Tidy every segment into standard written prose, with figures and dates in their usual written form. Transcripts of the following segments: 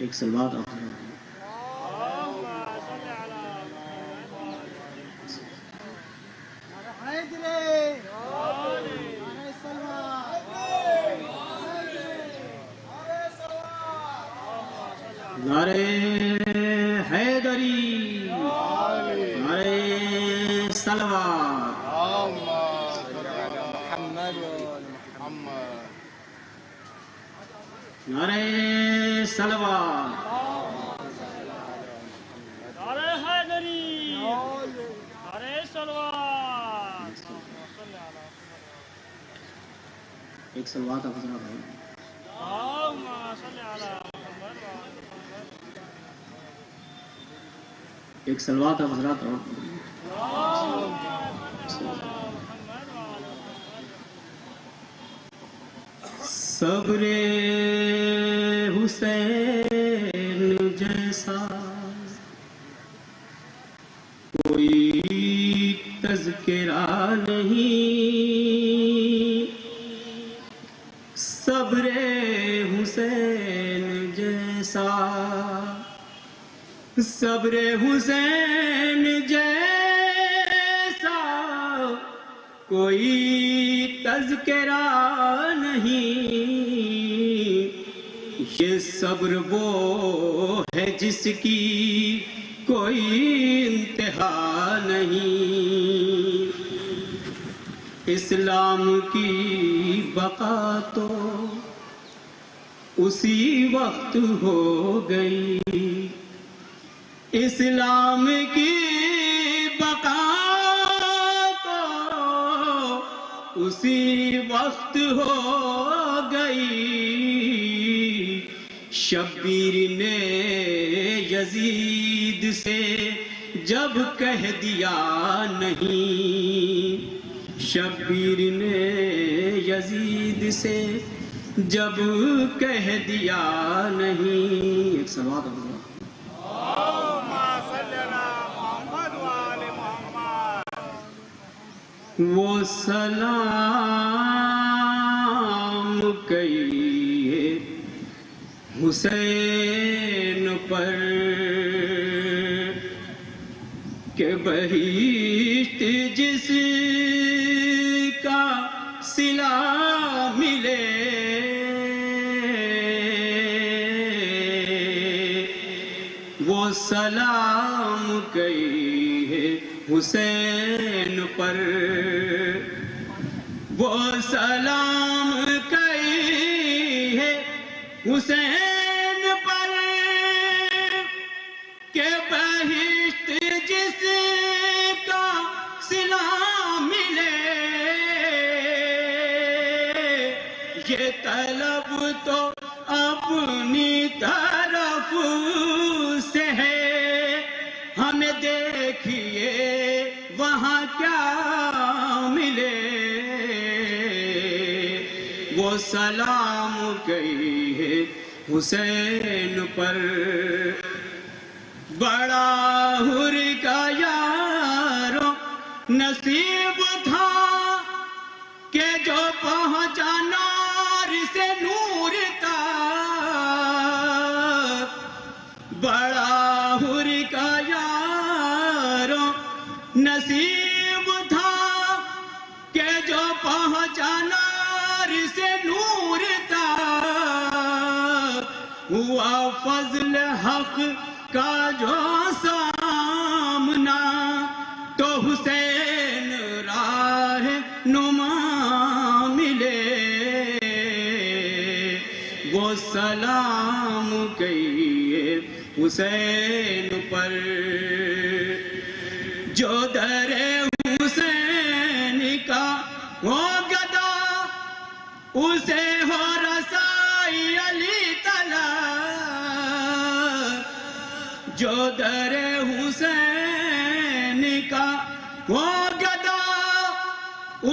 ایک سلوات نعرہ حیدری، نعرہ صلوات، نعرہ صلوات، نعرہ حیدری، نعرہ صلوات. ایک سلوات آپ حضرات بھائی. اللہم صلی علی محمد. ایک سلوات آپ حضرات اور صبر حسین جیسا کوئی تذکرہ نہیں، صبر حسین جیسا، صبر حسین جیسا کوئی تذکرہ نہیں، یہ صبر وہ ہے جس کی کوئی انتہا نہیں، اسلام کی بقا تو اسی وقت ہو گئی، اسلام کی بقا تو اسی وقت ہو گئی، شبیر نے یزید سے جب کہہ دیا نہیں، شبیر نے یزید سے جب کہہ دیا نہیں. ایک سلوات ہو گیا. وہ سلام کہیے حسین پر کہ بہشت جس کا صلہ ملے، وہ سلام کہیے حسین پر، وہ سلام کہیے حسین پر کہ بہشت جس کا صلہ ملے، یہ طلب تو اپنی طرف سے ہے، ہمیں دیکھیے وہاں کیا ملے، وہ سلام کہیے حسین پر، بڑا حر کا یارو نصیب تھا کہ جو پہنچا نار سے نور تک، بڑا حر کا یارو نصیب تھا کہ جو پہنچا نار سے نور تک، ہوا فضل حق کا جو سامنا تو حسین راہ نما ملے، وہ سلام کہیے حسین پر، جو در حسین کا ہو گدا اسے ہو رسائی علی طلب، جو در حسین کا ہو گدا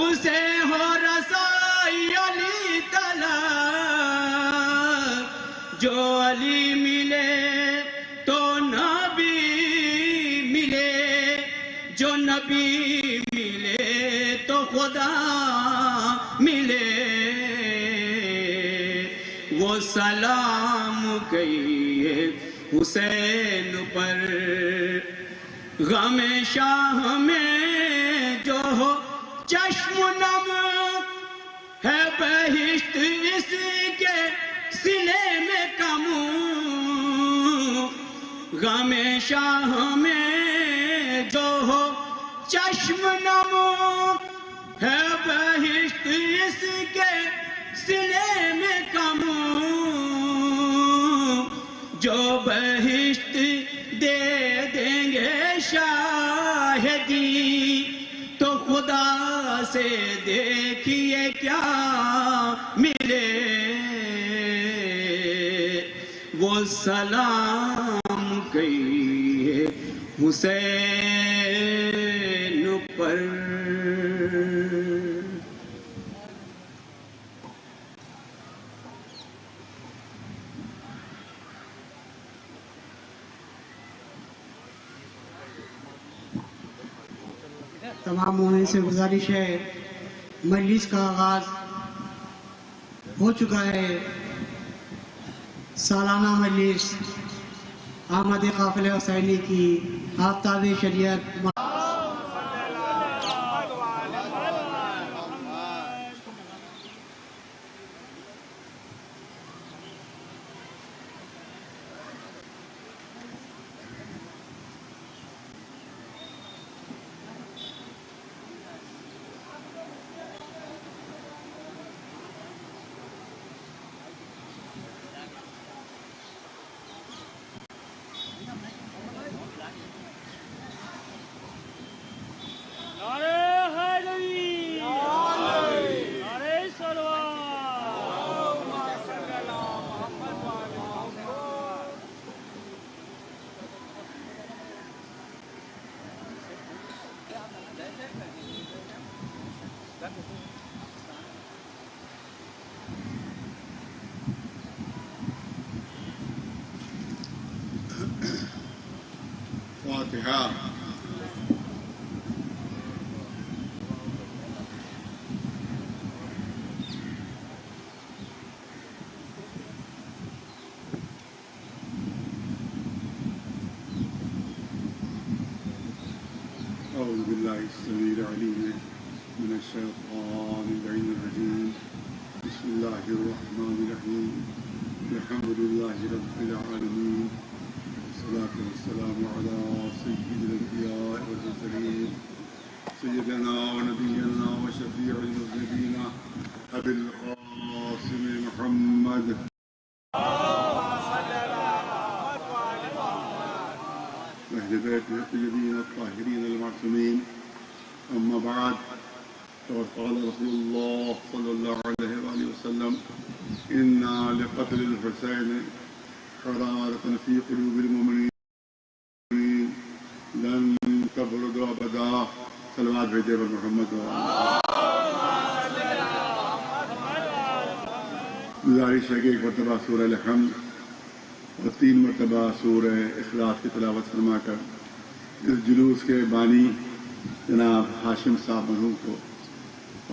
اسے ہو رسائی علی طلب، جو علی ملے تو نبی ملے، جو نبی ملے تو خدا ملے، وہ سلام کہیے حسین پر، غم شاہ میں جو ہو چشم نم ہے بہشت اس کے سینے میں کم، غم شاہ میں جو ہو چشم نم ہے بہشت اس کے سینے میں کم، جو بہشت دے دیں گے شاہدی تو خدا سے دیکھیے کیا ملے، وہ سلام کہیے حسین پر۔ تمام مومنین سے گزارش ہے، مجلس کا آغاز ہو چکا ہے۔ سالانہ مجلس آمد قافلہ حسینی کی آفتاب شریعت نعرہ حیدری، نعرہ صلوات۔ فاتحہ۔ اعوذ باللہ السمیع العلیم من الشیطان اللعین الرجیم، بسم اللہ الرحمن الرحیم، الحمد للہ رب العالمین، والصلاة والسلام علی سید الانبیاء والمرسلین، سیدنا و نبینا و شفیع المذنبین ابی القاسم محمد۔ اہل بیت الطیبین الطاہرین المعصومین، اما بعد، فقد قال رسول اللہ صلی اللہ علیہ وآلہ وسلم: انا لقتل الحسین حرارة فی قلوب المؤمنین لن تبرد ابدا۔ صلوات بھیجے پر محمد۔ گزارش ہے کہ ایک مرتبہ سورہ الحمد اور 3 مرتبہ سورہ اخلاص کی تلاوت فرما کر اس جلوس کے بانی جناب ہاشم صاحب مرحوم کو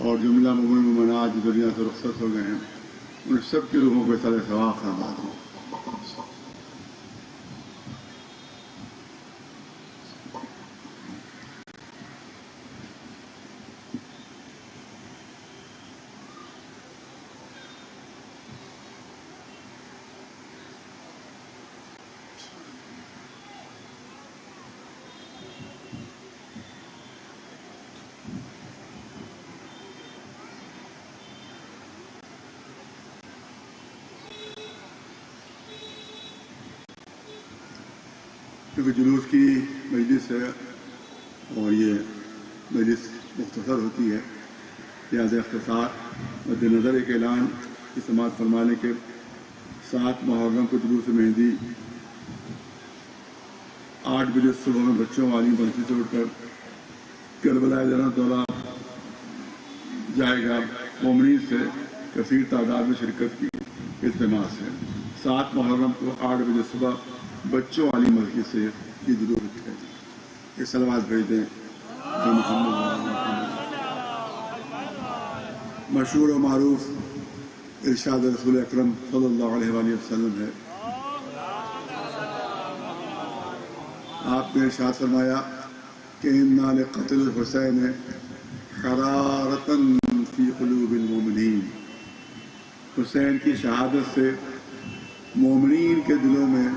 اور جملہ مومن مومنات جو دنیا سے رخصت ہو گئے ہیں، ان سب کی روحوں کو سارے ثواب فرما دوں۔ کیونکہ جلوس کی مجلس ہے اور یہ مجلس مختصر ہوتی ہے، لہٰذا اختصار مد نظر ایک اعلان کی سماعت فرمانے کے 7 محرم کو جلوس مہندی 8 بجے صبح میں بچوں والی بنسی سے اٹھ کر کربلا جنت دولہ جائے گا۔ مومنین سے کثیر تعداد میں شرکت کی التماس ہے۔ 7 محرم کو 8 بجے صبح بچوں والی مسجد سے یہ ضرورت ہے کہ صلوات بھیج دیں کہ محمد مشہور و معروف ارشاد رسول اکرم صلی اللہ علیہ وآلہ وسلم ہے. آپ نے ارشاد فرمایا کہ اِنَّا لِقَتْلِ الْحُسَيْنِ حَرَارَةً فِي قُلُوبِ الْمُؤْمِنِينَ. حسین کی شہادت سے مومنین کے دلوں میں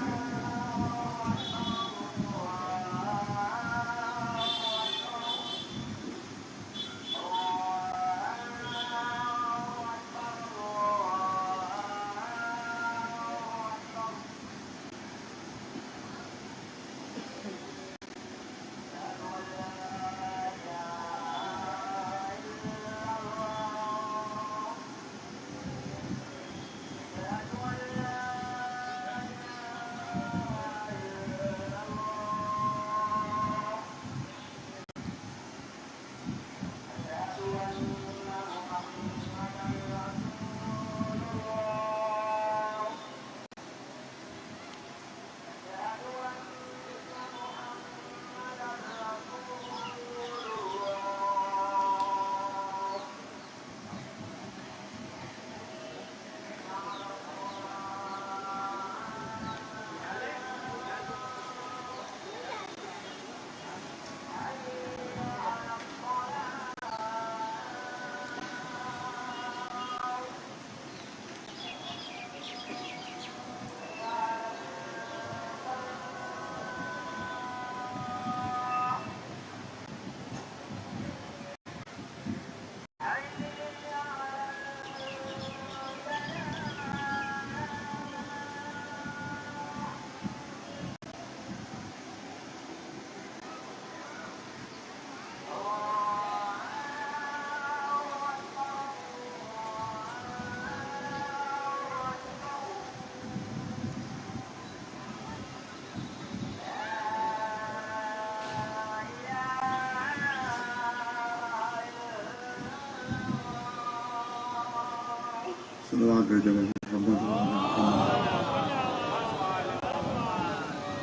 صلوات بھیجو محمد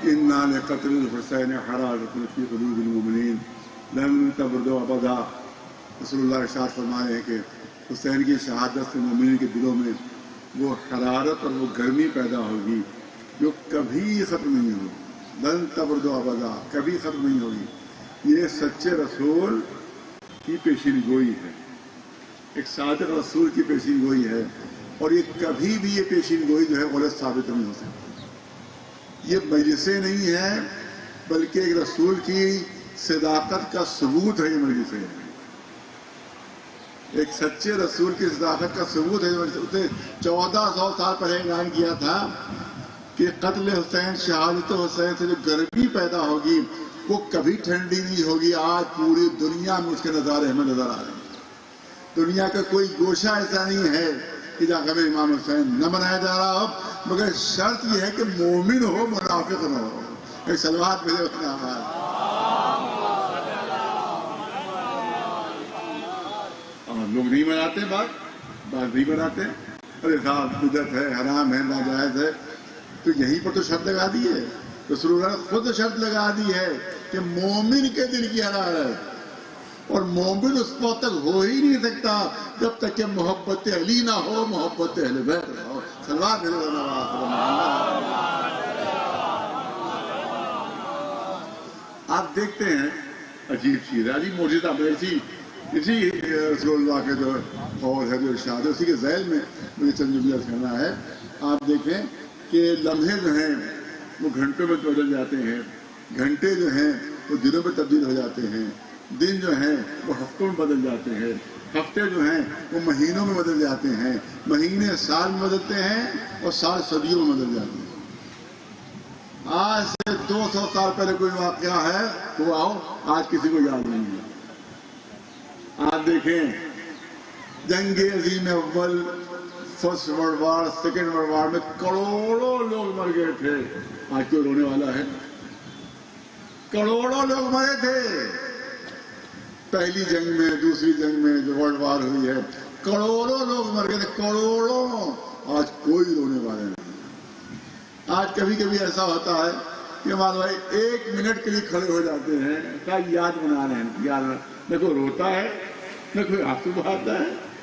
اِنَّا لِقَتْلِ الْحُسَيْنِ حَرَارَةٌ فِي قُلُوبِ الْمُؤْمِنِينَ لَن تَبْرُدُوا أَبَدًا. رسول اللہ ارشاد فرما رہے ہیں کہ حسین کی شہادت سے مومنین کے دلوں میں وہ حرارت اور وہ گرمی پیدا ہوگی جو کبھی ختم نہیں ہوگی. لن تبردوا ابدا، کبھی ختم نہیں ہوگی. یہ سچے رسول کی پیشین گوئی ہے، ایک صادق رسول کی پیشین گوئی ہے، اور یہ کبھی بھی یہ پیشین گوئی جو ہے غلط ثابت نہیں ہو سکتی. یہ مجلسیں نہیں ہے بلکہ ایک رسول کی صداقت کا ثبوت ہے. یہ مجلسیں ایک سچے رسول کی صداقت کا ثبوت ہے. اس نے 1400 سال پہلے اعلان کیا تھا کہ قتل حسین، شہادت حسین سے جو گرمی پیدا ہوگی وہ کبھی ٹھنڈی نہیں ہوگی. آج پوری دنیا میں اس کے نظارے ہمیں نظر آ رہے ہیں. دنیا کا کوئی گوشہ ایسا نہیں ہے کہ جہاں غم امام حسین نہ منایا جا رہا ہو، مگر شرط یہ ہے کہ مومن ہو، منافق نہ ہو. ایک صلوات میرے اپنے آواز. لوگ نہیں مناتے، بات نہیں مناتے. ارے صاحب بدعت ہے، حرام ہے، ناجائز ہے. تو یہیں پر تو شرط لگا دی ہے. رسول اللہ نے خود شرط لگا دی ہے کہ مومن کے دل کی حرارت، اور مومن اس وقت تک ہو ہی نہیں سکتا جب تک کہ محبت علی نہ ہو، محبت اہل بیت نہ ہو. صلوات آپ دیکھتے ہیں عجیب چیز ہے، عجیب معجزہ. اسی رسول اللہ کے جو قول ہے، جو ارشاد ہے، اسی کے ذیل میں مجھے چند جملے کرنا ہے. آپ دیکھیں کہ لمحے جو ہیں وہ گھنٹوں میں بدل جاتے ہیں، گھنٹے جو ہیں وہ دنوں میں تبدیل ہو جاتے ہیں، دن جو ہیں وہ ہفتوں میں بدل جاتے ہیں، ہفتے جو ہیں وہ مہینوں میں بدل جاتے ہیں، مہینے سال میں بدلتے ہیں، اور سال صدیوں میں بدل جاتے ہیں. آج سے 200 سال پہلے کوئی واقعہ ہے وہ آج کسی کو یاد نہیں ہے. آپ دیکھیں جنگ عظیم اول، first world war, second world war میں کروڑوں لوگ مر گئے تھے. آج کوئی رونے والا ہے؟ کروڑوں لوگ مرے تھے پہلی جنگ میں، دوسری جنگ میں جو ورلڈ وار ہوئی ہے. کروڑوں لوگ مر گئے تھے، کروڑوں. آج کوئی رونے والا نہیں. آج کبھی کبھی ایسا ہوتا ہے کہ ہمارے بھائی 1 منٹ کے لیے کھڑے ہو جاتے ہیں، کیا یاد بنا رہے ہیں. یاد نہ کوئی روتا ہے، نہ کوئی آنسو بہاتا ہے،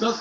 10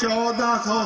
1400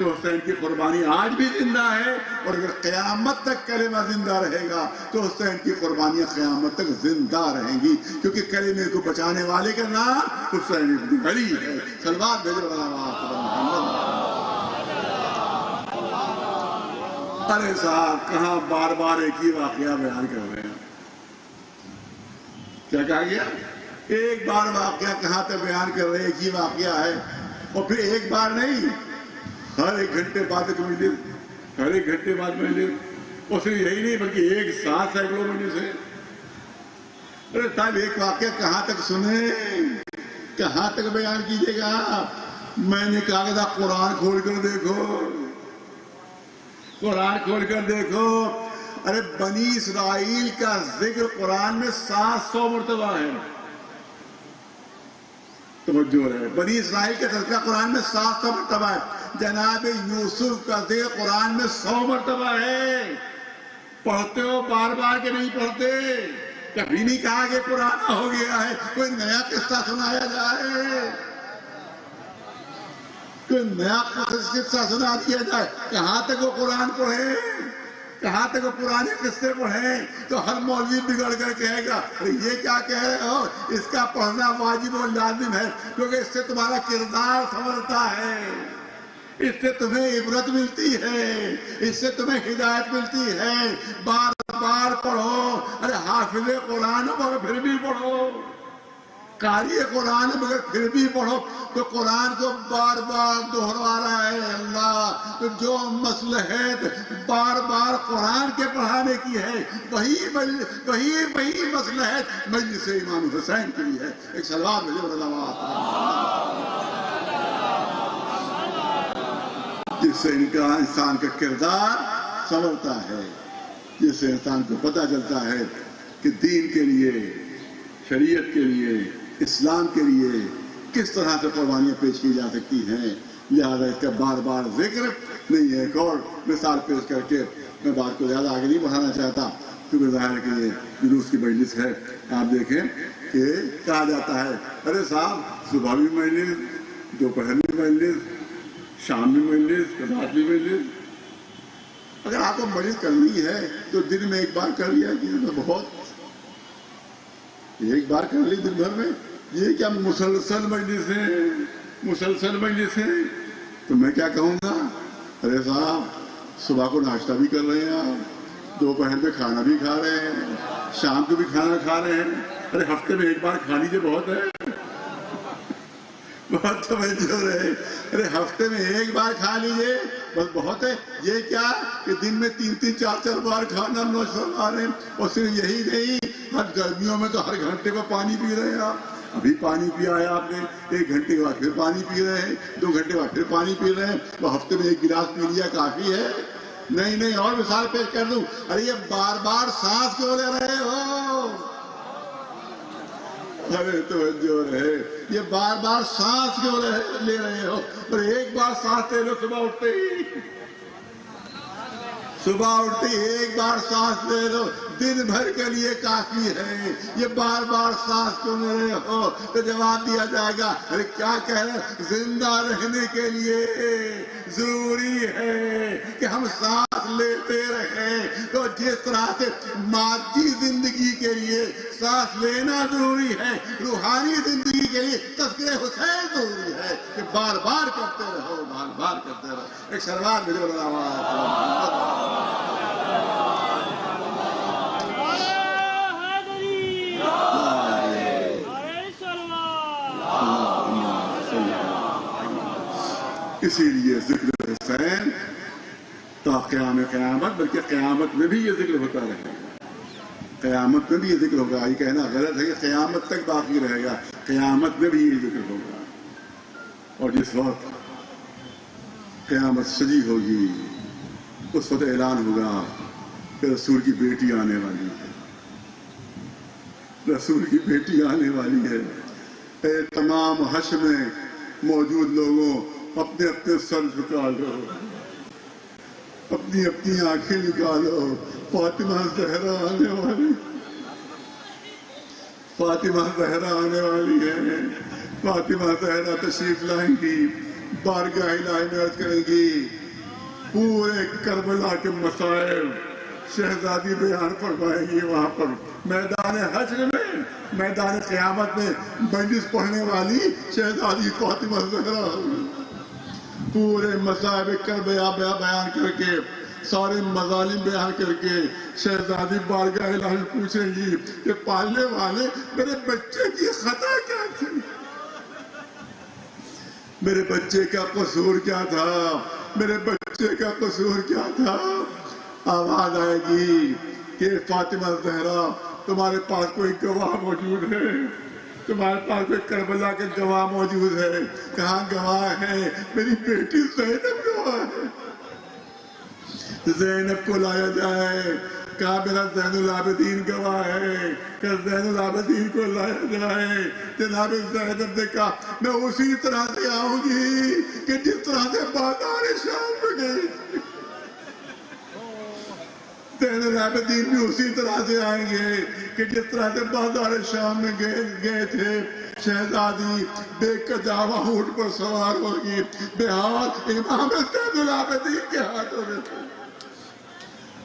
تو حسین کی قربانی آج بھی زندہ ہے، اور اگر قیامت تک کلمہ زندہ رہے گا تو حسین کی قربانیاں قیامت تک زندہ رہیں گی، کیونکہ کلمے کو بچانے والے کا نام حسین ابن علی ہے۔ صلوات بھیجو محمد۔ ارے صاحب کہاں بار بار ایک ہی واقعہ بیان کر رہے ہیں، کیا کہا گیا؟ ایک بار واقعہ کہاں تک بیان کر رہے ہیں؟ ایک ہی واقعہ ہے، اور پھر ایک بار نہیں، ہر ایک گھنٹے بعد ایک مجلس، ہر ایک گھنٹے بعد مجلس، اور صرف یہی نہیں بلکہ ایک ساتھ سینکڑوں مجلس ہے۔ ارے صاحب ایک واقعہ کہاں تک سنیں، کہاں تک بیان کیجیے گا؟ میں نے کہا کہ قرآن کھول کر دیکھو، قرآن کھول کر دیکھو۔ ارے بنی اسرائیل کا ذکر قرآن میں 700 مرتبہ ہے، توجہ رہے، بنی اسرائیل کا تذکرہ قرآن میں 700 مرتبہ ہے، جناب یوسف کا ذکر قرآن میں 100 مرتبہ ہے۔ پڑھتے ہو بار بار کے نہیں پڑھتے؟ کبھی نہیں کہا کہ پرانا ہو گیا ہے، کوئی نیا قصہ سنایا جائے، کوئی نیا قصہ سنا دیا جائے۔ کہاں تک وہ قرآن پڑھیں، کہاں تک وہ پرانے قصے پڑھیں؟ تو ہر مولوی بگڑ کر کہے گا یہ کیا کہہ رہے ہو، اس کا پڑھنا واجب و لازم ہے، کیونکہ اس سے تمہارا کردار سنورتا ہے، اس سے تمہیں عبرت ملتی ہے، اس سے تمہیں ہدایت ملتی ہے۔ بار بار پڑھو۔ ارے حافظ قرآن ہو مگر پھر بھی پڑھو، قاری قرآن مگر پھر بھی پڑھو، تو قرآن کو بار بار دہرا رہا ہے اللہ۔ تو جو مصلحت بار بار قرآن کے پڑھانے کی ہے، وہی مصلحت مجلس امام حسین کے لیے ہے۔ ایک صلوات بھیجو جس سے انسان کا کردار سنورتا ہے، جس سے انسان کو پتہ چلتا ہے کہ دین کے لیے، شریعت کے لیے، اسلام کے لیے کس طرح سے قربانیاں پیش کی جا سکتی ہیں۔ لہذا اس کا بار بار ذکر نہیں ہے۔ ایک اور مثال پیش کر کے میں بات کو زیادہ آگے نہیں بڑھانا چاہتا، کیونکہ ظاہر ہے کہ یہ جلوس کی مجلس ہے۔ آپ دیکھیں کہ کہا جاتا ہے ارے صاحب صبح بھی مجلس، دوپہر بھی مجلس، شام بھی مجلس، رات بھی مجلس۔ اگر آپ کو مجلس کرنی ہے تو دن میں ایک بار کر لیا کہ بہت، ایک بار کر لی دن بھر میں، یہ کیا مسلسل مجلس ہے، مسلسل مجلس ہے؟ تو میں کیا کہوں گا، ارے صاحب صبح کو ناشتہ بھی کر رہے ہیں آپ، دوپہر میں کھانا بھی کھا رہے ہیں، شام کو بھی کھانا کھا رہے ہیں، ارے ہفتے میں ایک بار کھا لیجیے، بہت ہے، بہت توجہ رہے، ارے ہفتے میں ایک بار کھا لیجیے بس بہت ہے۔ یہ کیا کہ دن میں 3-3 4-4 بار کھانا نوش فرما رہے ہیں، اور صرف یہی نہیں، ہر گرمیوں میں تو ہر گھنٹے کو پانی پی رہے ہیں آپ۔ ابھی پانی پیا ہے آپ نے، 1 گھنٹے کے بعد پھر پانی پی رہے ہیں، 2 گھنٹے بعد پھر پانی پی رہے ہیں، تو ہفتے میں 1 گلاس پی لیا کافی ہے؟ نہیں، اور مثال پیش کر دوں، ارے یہ بار بار سانس کیوں لے رہے ہو؟ ارے توجہ رہے، یہ بار بار سانس کیوں لے رہے ہو؟ اور ایک بار سانس لے لو صبح اٹھتے ہی، صبح اٹھتے ہی ایک بار سانس لے لو، دن بھر کے لیے کافی ہے۔ یہ بار بار سانس کیوں لے رہے ہو؟ تو جواب دیا جائے گا ارے کیا کہہ رہے، زندہ رہنے کے لیے ضروری ہے کہ ہم سانس لیتے رہیں۔ تو جس طرح سے مادی زندگی کے لیے سانس لینا ضروری ہے، روحانی زندگی کے لیے تذکرہ حسین ضروری ہے کہ بار بار کرتے رہو، بار بار کرتے رہو۔ ایک شروعات میں جو اسی لیے ذکر حسین تا قیامت، بلکہ قیامت میں بھی یہ ذکر ہوتا رہے گا، قیامت میں بھی یہ ذکر ہوگا۔ یہ کہنا غلط ہے کہ قیامت تک باقی رہے گا، قیامت میں بھی یہ ذکر ہوگا۔ اور جس وقت قیامت سجی ہوگی اس وقت اعلان ہوگا کہ رسول کی بیٹی آنے والی ہے، رسول کی بیٹی آنے والی ہے۔ اے تمام حشر میں موجود لوگوں، اپنے اپنے سر جھکا لو، اپنی اپنی آنکھیں نکالو، فاطمہ زہرا آنے والی، فاطمہ زہرا آنے والی ہے، فاطمہ زہرا تشریف لائیں گی، بارگاہ الہی میں عرض کریں گی پورے کربلا کے مسائل شہزادی بیان فرمائیں گی وہاں پر میدان حشر میں، میدان قیامت میں مجلس پڑھنے والی شہزادی فاطمہ زہرا پورے مصائب کربلا بیان کر کے، سارے مظالم بیان کر کے شہزادی بارگاہ الہی میں پوچھیں گی کہ پالنے والے میرے بچے کی خطا کیا تھی، میرے بچے کا قصور کیا تھا، میرے بچے کا قصور کیا تھا۔ آواز آئے گی کہ فاطمہ زہرا تمہارے پاس کوئی گواہ موجود ہے، تمہارے پاس کوئی کربلا کے گواہ موجود ہے؟ کہاں گواہ ہے؟ میری بیٹی زینب گواہ ہے، زینب کو لایا جائے۔ کہا میرا زین العابدین گواہ ہے، کہ زین العابدین کو لایا جائے۔ جناب زینب نے کہا میں اسی طرح سے آؤں گی کہ جس طرح سے بازار شام میں گئی تھی، زین العابدین بھی اسی طرح سے آئیں گے کہ جس طرح سے بازار شام میں گئے تھے۔ شہزادی بے کجاوا اونٹ پر سوار ہوگی، بے ہاتھ امام زین العابدین کے ہاتھوں میں تھے،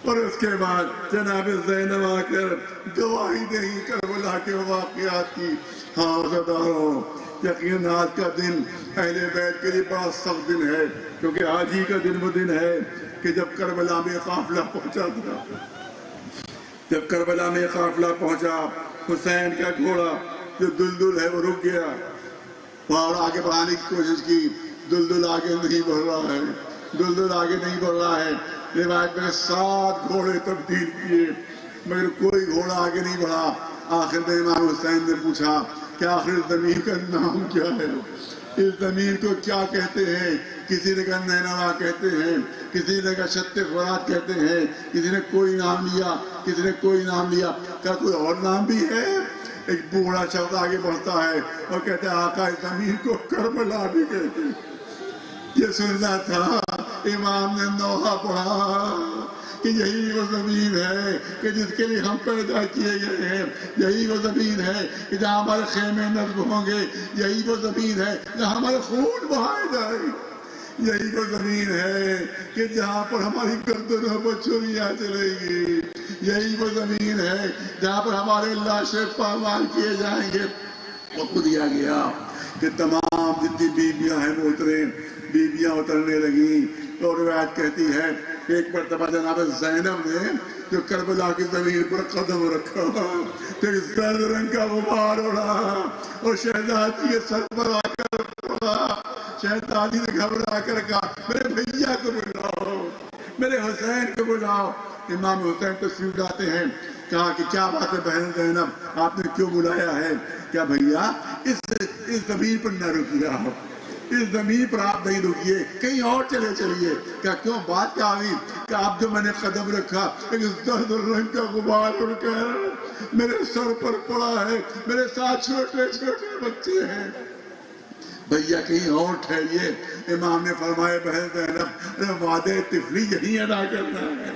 اور اس کے بعد جناب زینب آ کر گواہی دیں گی کربلا کے واقعات کی۔ ہاں عزیزانو، یقین آج کا دن اہل بیت کے لیے بڑا سخت دن ہے، کیونکہ آج ہی کا دن وہ دن ہے کہ جب کربلا میں قافلہ پہنچا تھا، جب کربلا میں قافلہ پہنچا، حسین کا گھوڑا جو دلدل ہے وہ رک گیا، اور آگے بڑھانے کی کوشش کی، دلدل آگے نہیں بڑھ رہا ہے، دلدل آگے نہیں بڑھ رہا ہے۔ روایت میں 7 گھوڑے تبدیل کیے مگر کوئی گھوڑا آگے نہیں بڑھا۔ آخر میں امام حسین نے پوچھا کہ آخر اس زمین کا نام کیا ہے، اس زمین کو کیا کہتے ہیں؟ کسی نے کہا نینوا کہتے ہیں، کسی نے کہا شت فرات کہتے ہیں، کسی نے کوئی نام لیا، کسی نے کوئی نام لیا۔ کہا کوئی اور نام بھی ہے؟ ایک بوڑھا شخص آگے بڑھتا ہے اور کہتے ہیں آقا اس زمین کو کربلا بھی کہتے ہیں۔ یہ سننا تھا، امام نے نوحہ پڑھا کہ یہی وہ زمین ہے کہ جس کے لیے ہم پیدا کیے گئے ہیں، یہی وہ زمین ہے کہ جہاں ہمارے خیمے نصب ہوں گے، یہی وہ زمین ہے جہاں ہمارے خون بہائے جائے گے، یہی وہ زمین ہے کہ جہاں پر ہماری گردنوں پر چھریاں چلے گی، یہی وہ زمین ہے جہاں پر ہمارے لاشیں پامال کیے جائیں گے۔ حکم دیا گیا کہ تمام جتنی بیویاں ہیں وہ اتریں، بیویاں اترنے لگیں، اور روایت کہتی ہے کہ ایک مرتبہ جناب زینب نے جو کربلا کی زمین پر قدم رکھا تو اس زرد رنگ کا غبار اڑا اور شہزادی کے سر پر آ کر پڑا۔ شہزادی نے گھبرا کر کہا میرے بھیا کو بلاؤ، میرے حسین کو بلاؤ۔ امام حسین تشریف لاتے ہیں۔ کہا کہ کیا بات ہے بہن زینب، آپ نے کیوں بلایا ہے؟ کیا بھیا اس زمین پر نہ رکیے، اس زمین پر آپ نہیں رکیے، کہیں اور چلے چلیے۔ کیا کیوں، بات کیا ہوئی؟ کہ آپ جو میں نے قدم رکھا ایک زرد رنگ کا غبار اڑ کر میرے سر پر پڑا ہے، میرے ساتھ چھوٹے چھوٹے بچے ہیں، بھیا کہیں اور ٹھہریے۔ امام نے فرمایا بہن زینب وعدے طفلی یہی ادا کرنا ہے،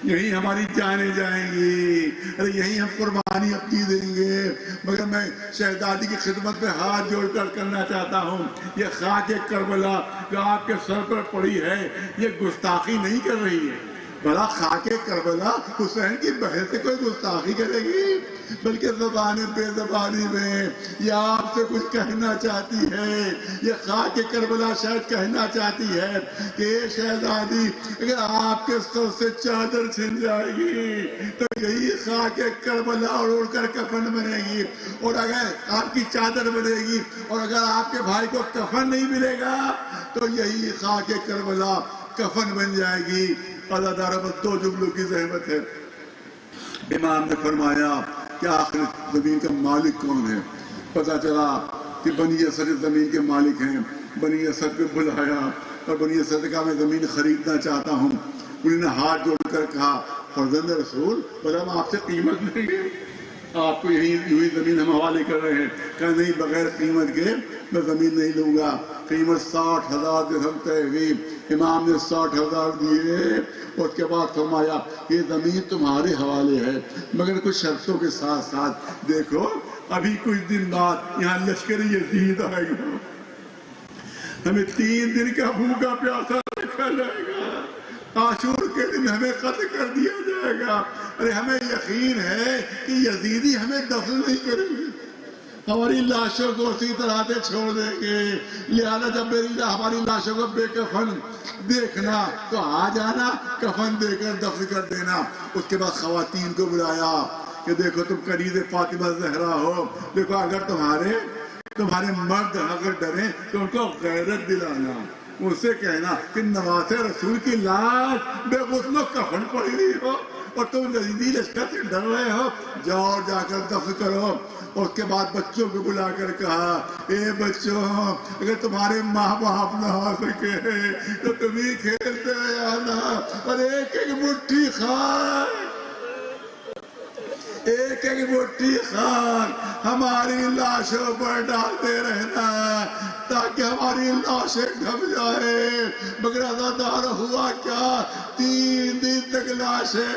یہی ہماری جانیں جائیں گی، یہی ہم قربانی اپنی دیں گے، مگر میں شہزادی کی خدمت میں ہاتھ جوڑ کر کرنا چاہتا ہوں، یہ خاک کربلا جو آپ کے سر پر پڑی ہے یہ گستاخی نہیں کر رہی ہے، بھلا خاک کربلا حسین کی بہن سے کوئی گستاخی کرے گی؟ بلکہ زبان بے زبانی میں یہ آپ سے کچھ کہنا چاہتی ہے، یہ خاک کربلا شاید کہنا چاہتی ہے کہ اے شہزادی اگر آپ کے سر سے چادر چھن جائے گی تو یہی خاک کربلا اڑ کر کفن بنے گی، اور اگر آپ کی چادر بنے گی اور اگر آپ کے بھائی کو کفن نہیں ملے گا تو یہی خاک کربلا کفن بن جائے گی۔ اللہ تعالیٰ بس 2 جملوں کی زحمت ہے۔ امام نے فرمایا کہ آخر زمین کا مالک کون ہے؟ پتا چلا کہ بنی اسد زمین کے مالک ہیں۔ بنی اسد کو بلایا اور بنی اسد کا میں زمین خریدنا چاہتا ہوں۔ انہوں نے ہاتھ جوڑ کر کہا فرزند رسول پر ہم آپ سے قیمت لیں گے، آپ کو یہی زمین ہم حوالے کر رہے ہیں۔ کہا نہیں، بغیر قیمت کے میں زمین نہیں لوں گا۔ قیمت 60,000 درہم طے ہوئی۔ امام نے 60,000 دیے، اور اس کے بعد فرمایا یہ زمین تمہارے حوالے ہے مگر کچھ شرطوں کے ساتھ ساتھ۔ دیکھو ابھی کچھ دن بعد یہاں لشکر یزید آئے گا، ہمیں 3 دن کا بھوکا پیاسا رکھا جائے گا، عاشور کے دن ہمیں قتل کر دیا جائے گا۔ ارے ہمیں یقین ہے کہ یزیدی ہمیں دفن نہیں کریں گے، ہماری لاشوں کو اسی طرح سے چھوڑ دیں گے۔ لہذا جب ہماری لاشوں کو بے کفن دیکھنا تو آ جانا، کفن دے کر دفن کر دینا۔ اس کے بعد خواتین کو بلایا کہ دیکھو تم کنیز فاطمہ زہرا ہو، دیکھو اگر تمہارے مرد اگر ڈریں تو ان کو غیرت دلانا، ان سے کہنا کہ نواسے رسول کی لاش بے غسل و کفن پڑی ہوئی ہو اور تم یزیدی لشکر سے ڈر رہے ہو، جاؤ اور جا کر دفن کرو۔ اور اس کے بعد بچوں کو بلا کر کہا، اے بچوں، اگر تمہارے ماں باپ نہ آ سکے تو تم ہی کھیلتے آنا، اور ایک ایک مٹھی خاک ہماری لاشوں پر ڈالتے رہنا تاکہ ہماری لاشیں ڈھب جائے۔ مگر عزادار ہوا کیا، 3 دن تک لاشیں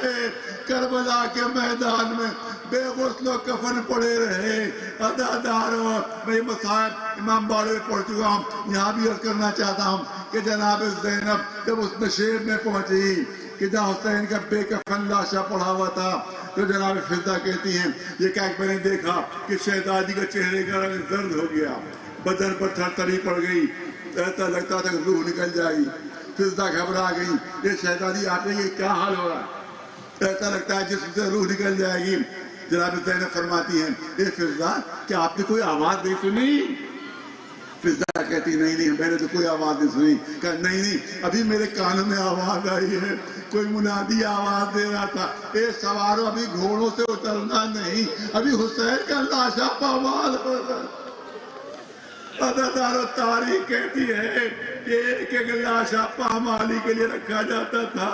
کربلا کے میدان میں بے غسل و کفن پڑے رہے۔ عزاداروں، میں مسائل امام باڑے میں پڑھ چکا ہوں، یہاں بھی عرض کرنا چاہتا ہوں کہ جناب زینب جب اس نشیب میں پہنچی کہ جہاں حسین کا بے کفن لاشا پڑا ہوا تھا تو جناب فضہ کہتی ہیں یہ کہ میں نے دیکھا کہ شہزادی کا چہرے کا رنگ زرد ہو گیا، بدن پر تھرتھری پڑ گئی، ایسا لگتا تھا کہ روح نکل جائے گی۔ فضہ گھبرا گئی، یہ شہزادی آپ نے یہ کیا حال ہو رہا ہے، ایسا لگتا ہے جسم سے روح نکل جائے گی۔ جناب زینب فرماتی ہیں، اے فضہ کیا آپ نے کوئی آواز نہیں سنی؟ فضہ کہتی نہیں میں نے تو کوئی آواز نہیں سنی۔ کہا نہیں ابھی میرے کانوں میں آواز آئی ہے، کوئی منادی آواز دے رہا تھا، اے سواروں ابھی گھوڑوں سے اترنا نہیں، ابھی حسین کا لاشا پامال ہو رہا ہے۔ عزادارو تاریخ کہتی ہے کہ ایک لاشا پامالی کے لیے رکھا جاتا تھا،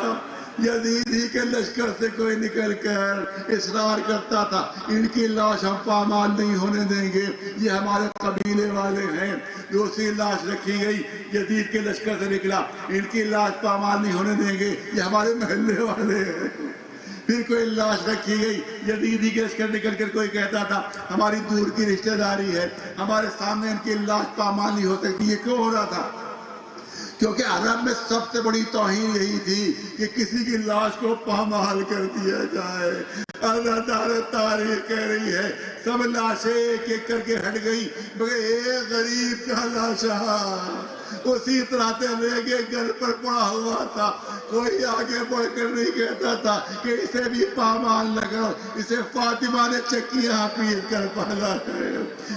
یزید ہی کے لشکر سے کوئی نکل کر اصرار کرتا تھا ان کی لاش ہم پامال نہیں ہونے دیں گے، یہ ہمارے قبیلے والے ہیں۔ دوسری لاش رکھی گئی، یزید کے لشکر سے نکلا، ان کی لاش پامال نہیں ہونے دیں گے، یہ ہمارے محلے والے ہیں۔ پھر کوئی لاش رکھی گئی، یزیدی کے لشکر نکل کر کوئی کہتا تھا ہماری دور کی رشتہ داری ہے، ہمارے سامنے ان کی لاش پامال نہیں ہو سکتی۔ یہ کیوں ہو رہا تھا؟ کیونکہ عرب میں سب سے بڑی توہین یہی تھی کہ کسی کی لاش کو پامال کر دیا جائے۔ عزادار تاریخ کہہ رہی ہے سب لاشیں ایک ایک کر کے ہٹ گئی مگر ایک غریب کا لاشا اسی طرح سے لے کے گھر پر پڑا ہوا تھا۔ کوئی آگے بڑھ کر نہیں کہتا تھا کہ اسے بھی پامال نہ کرو، اسے فاطمہ نے چکیاں پیٹ کر پالا ہے،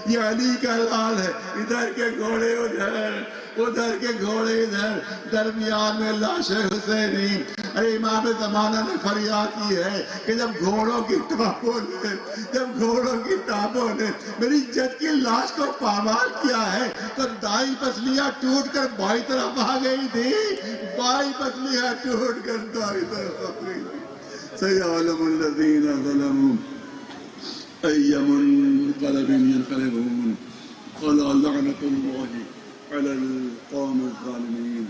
یہ علی کا لال ہے، ادھر کے گھوڑے ادھر کے گھوڑے ادھر، درمیان میں لاش حسینی۔ ارے امام زمانہ نے فریاد کی ہے کہ جب گھوڑوں کی ٹاپوں نے میری جد کی لاش کو پامال کیا ہے تو دائیں پسلیاں ٹوٹ کر بائیں طرف آ گئی تھی، بائیں پسلیاں ٹوٹ کر دائیں طرف آ گئی تھی۔ سیعلم الذین ظلموا ای منقلب ینقلبون الا لعنۃ اللہ علی القوم الظالمین۔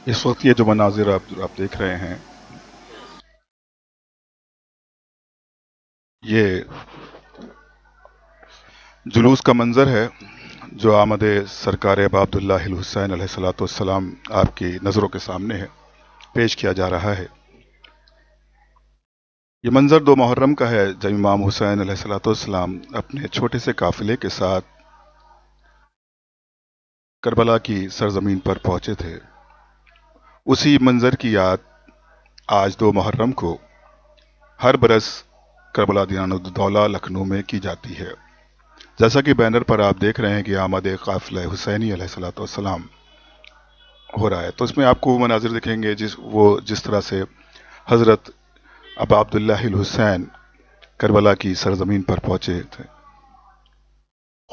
اس وقت یہ جو مناظر آپ دیکھ رہے ہیں یہ جلوس کا منظر ہے جو آمد سرکار ابا عبداللہ الحسین علیہ السلام آپ کی نظروں کے سامنے ہے، پیش کیا جا رہا ہے۔ یہ منظر 2 محرم کا ہے جب امام حسین علیہ السلام اپنے چھوٹے سے قافلے کے ساتھ کربلا کی سرزمین پر پہنچے تھے۔ اسی منظر کی یاد آج 2 محرم کو ہر برس کربلا دیان الدولہ لکھنؤ میں کی جاتی ہے۔ جیسا کہ بینر پر آپ دیکھ رہے ہیں کہ آمد قافلہ حسینی علیہ السلام ہو رہا ہے، تو اس میں آپ کو مناظر دکھیں گے جس طرح سے حضرت ابا عبداللہ الحسین کربلا کی سرزمین پر پہنچے تھے۔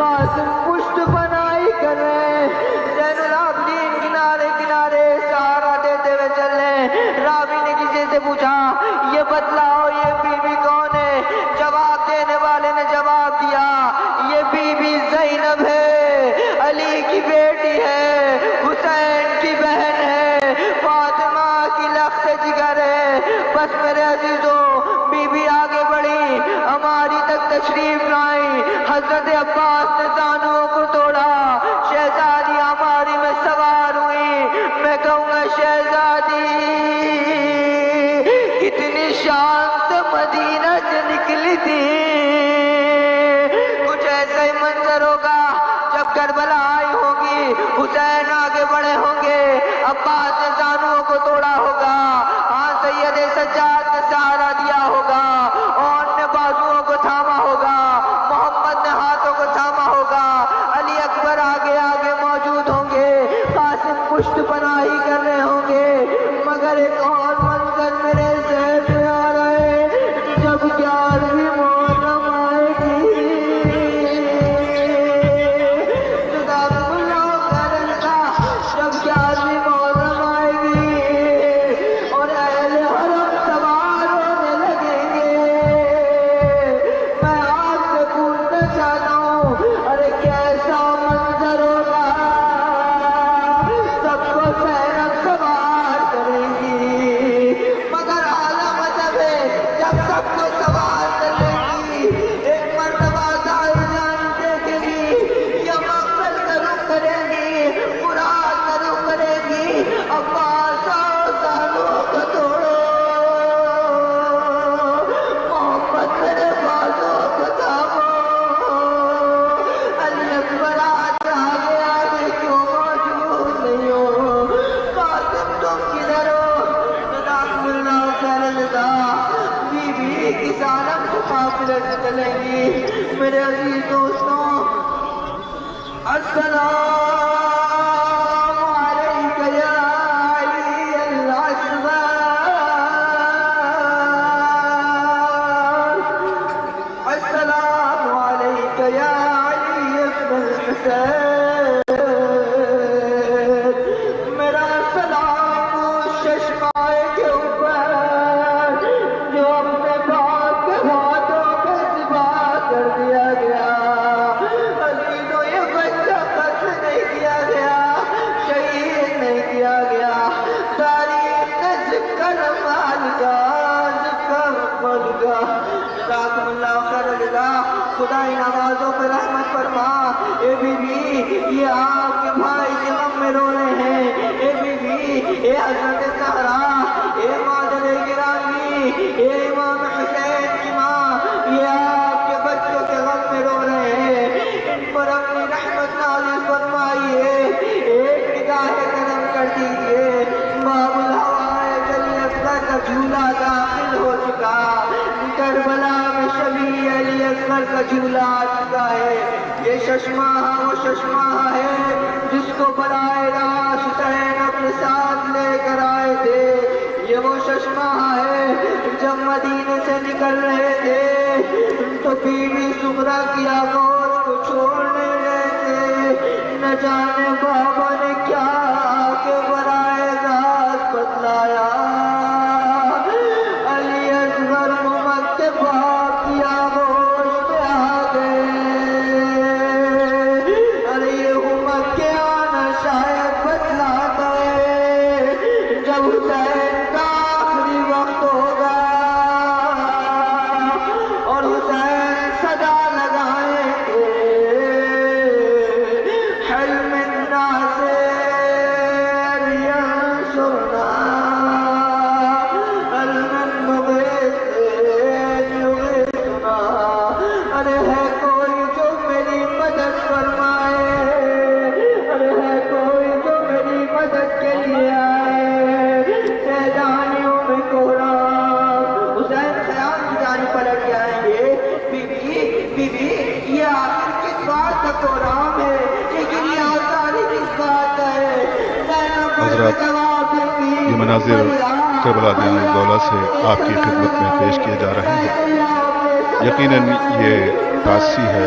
قاسم پشت پناہی کر رہے ہیں، زین العابدین کنارے کنارے سہارا دیتے ہوئے چل رہے ہیں۔ راوی نے کسی سے پوچھا یہ بتلاؤ یہ بی بی کون ہے؟ جواب دینے والے نے جواب دیا یہ بی بی زینب ہے، علی کی بیٹی ہے، حسین کی بہن ہے، فاطمہ کی لخت جگر ہے۔ بس میرے عزیزوں بی بی آگے بڑھی، ہماری تک تشریف لائی، حضرت عباس نے زانوؤں کو توڑا، شہزادی ہماری میں سوار ہوئی۔ میں کہوں گا شہزادی کتنی شان سے مدینہ سے نکلی تھی۔ کچھ ایسا ہی منظر ہوگا جب کربلا آئی ہوگی، حسین آگے بڑھے ہوں گے، عباس نے زانوؤں کو توڑا ہوگا، ہاں سید سجاد نے سہارا دیا ہوگا، اور نے بازوؤں کو تھاما ہوگا، محمد نے ہاتھوں کو تھاما ہوگا، علی اکبر آگے آگے موجود ہوں گے، قاسم پشت پناہی کر رہے ہوں گے۔ مگر ایک اور منظر میرے ذہن میں آ رہا ہے، جب 11ویں محرم آئے گی، جزاکم اللہ خیرا جب 11ویں محرم آئے گی اور اہل حرم سوار ہونے لگیں گے، میں آپ سے پوچھنا چاہتا ہوں ارے کیسا منظر ہوگا؟ سب کو زینب سوار کریں گی، مگر اعلیٰ مذہب ہے جب سب کو سوار کریں گی، ایک مرتبہ دائی جان دیکھیں گی، یا مقصد کا رخ کریں گی، مراد کا رخ کریں گی، عباس آؤ زانوؤں کو توڑو، محمد میرے بازوؤں کو تھامو، علی اکبر آج آگے آگے کیوں موجود نہیں ہو؟ قاسم تم کدھر ہو؟ جزاکم اللہ خیر الجزا۔ بی بی کس عالم سے قافلے سے چلیں گی؟ میرے عزیز دوستوں السلام علیک یا علی الاصغر، السلام علیک یا علی ابن الحسین، میرا سلام اس چشمائے کے اوپر جو اپنے باپ کے ہاتھوں پہ ذبح کر دیا گیا۔ عزیزوں یہ بچہ قتل نہیں کیا گیا، شہید نہیں کیا گیا، تاریخ نے ذکر مال کا ذکر مال کا۔ جزاکم اللہ خیر الجزا، خدا ان آوازوں پہ رحمت فرما۔ اے بی بی یہ آپ کے بھائی کے غم میں رو رہے ہیں، اے بی بی اے حضرت زہرا، اے مادر گرامی، اے امام حسین کی ماں، یہ آپ کے بچوں کے غم میں رو رہے ہیں، ان پر اپنی رحمت نازل فرمائیے، ایک نگاہ کرم کر دیجیے۔ باب الہوائے علی اصغر کا جھولا داخل ہو چکا، کربلا میں شبیہ علی اصغر کا جھولا آ چکا ہے۔ یہ ششماہ وہ ششماہ ہے جس کو براہ راست حسین اپنے ساتھ لے کر آئے تھے۔ یہ وہ ششماہ ہے جب مدینے سے نکل رہے تھے تو بی بی زہرا کی آگوش کو چھوڑنے گئے تھے، نہ جانے بابا نے کیا کہ براہ راست بتلایا۔ علی اصغر محمد کے باپ کی آگوش پہ آ گئے، ارے یہ محمد کے آنا شاید بتلاتا ہے جب حسین کا آخری وقت ہوگا اور حسین صدا لگائیں گے، حل من ناصر ینصرنا، حل من مغیث یغیثنا، ارے ہے کوئی جو میری مدد فرمائے، ارے ہے کوئی جو میری مدد کے لیے آئے، سیدانیوں میں کوہرام۔ حسین خیام کی جانب پلٹ جائیں گے، بی بی یہ آخر کس بات کا کوہرام ہے، لیکن یہ آسانی کس بات کا ہے؟ حضرات، یہ مناظر کربلا دیانت الدولہ سے آپ کی خدمت میں پیش کیے جا رہے ہیں۔ یقیناً یہ تاسی ہے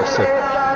61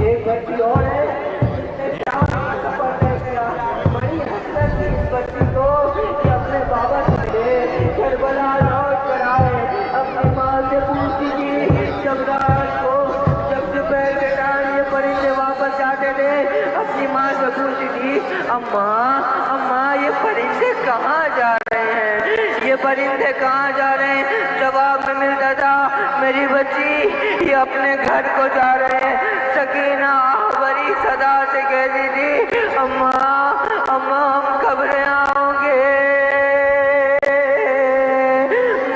ایک بچی اور ہے بڑی حسرت تھی اس بچی کو کہ اپنے بابا سے کربلا لوٹ کر آئے. اپنی ماں سے پوچھتی تھی جب رات کو جب دوپہر کے ٹائم یہ پرندے واپس آتے تھے اپنی ماں سے پوچھتی تھی اماں یہ پرندے کہاں جا رہے ہیں, یہ پرندے کہاں جا رہے ہیں. جواب میں ملتا تھا میری بچی یہ اپنے گھر کو جا رہے ہیں. سکینہ بڑی صدا سے کہتی تھی اماں ہم کب آؤں گے,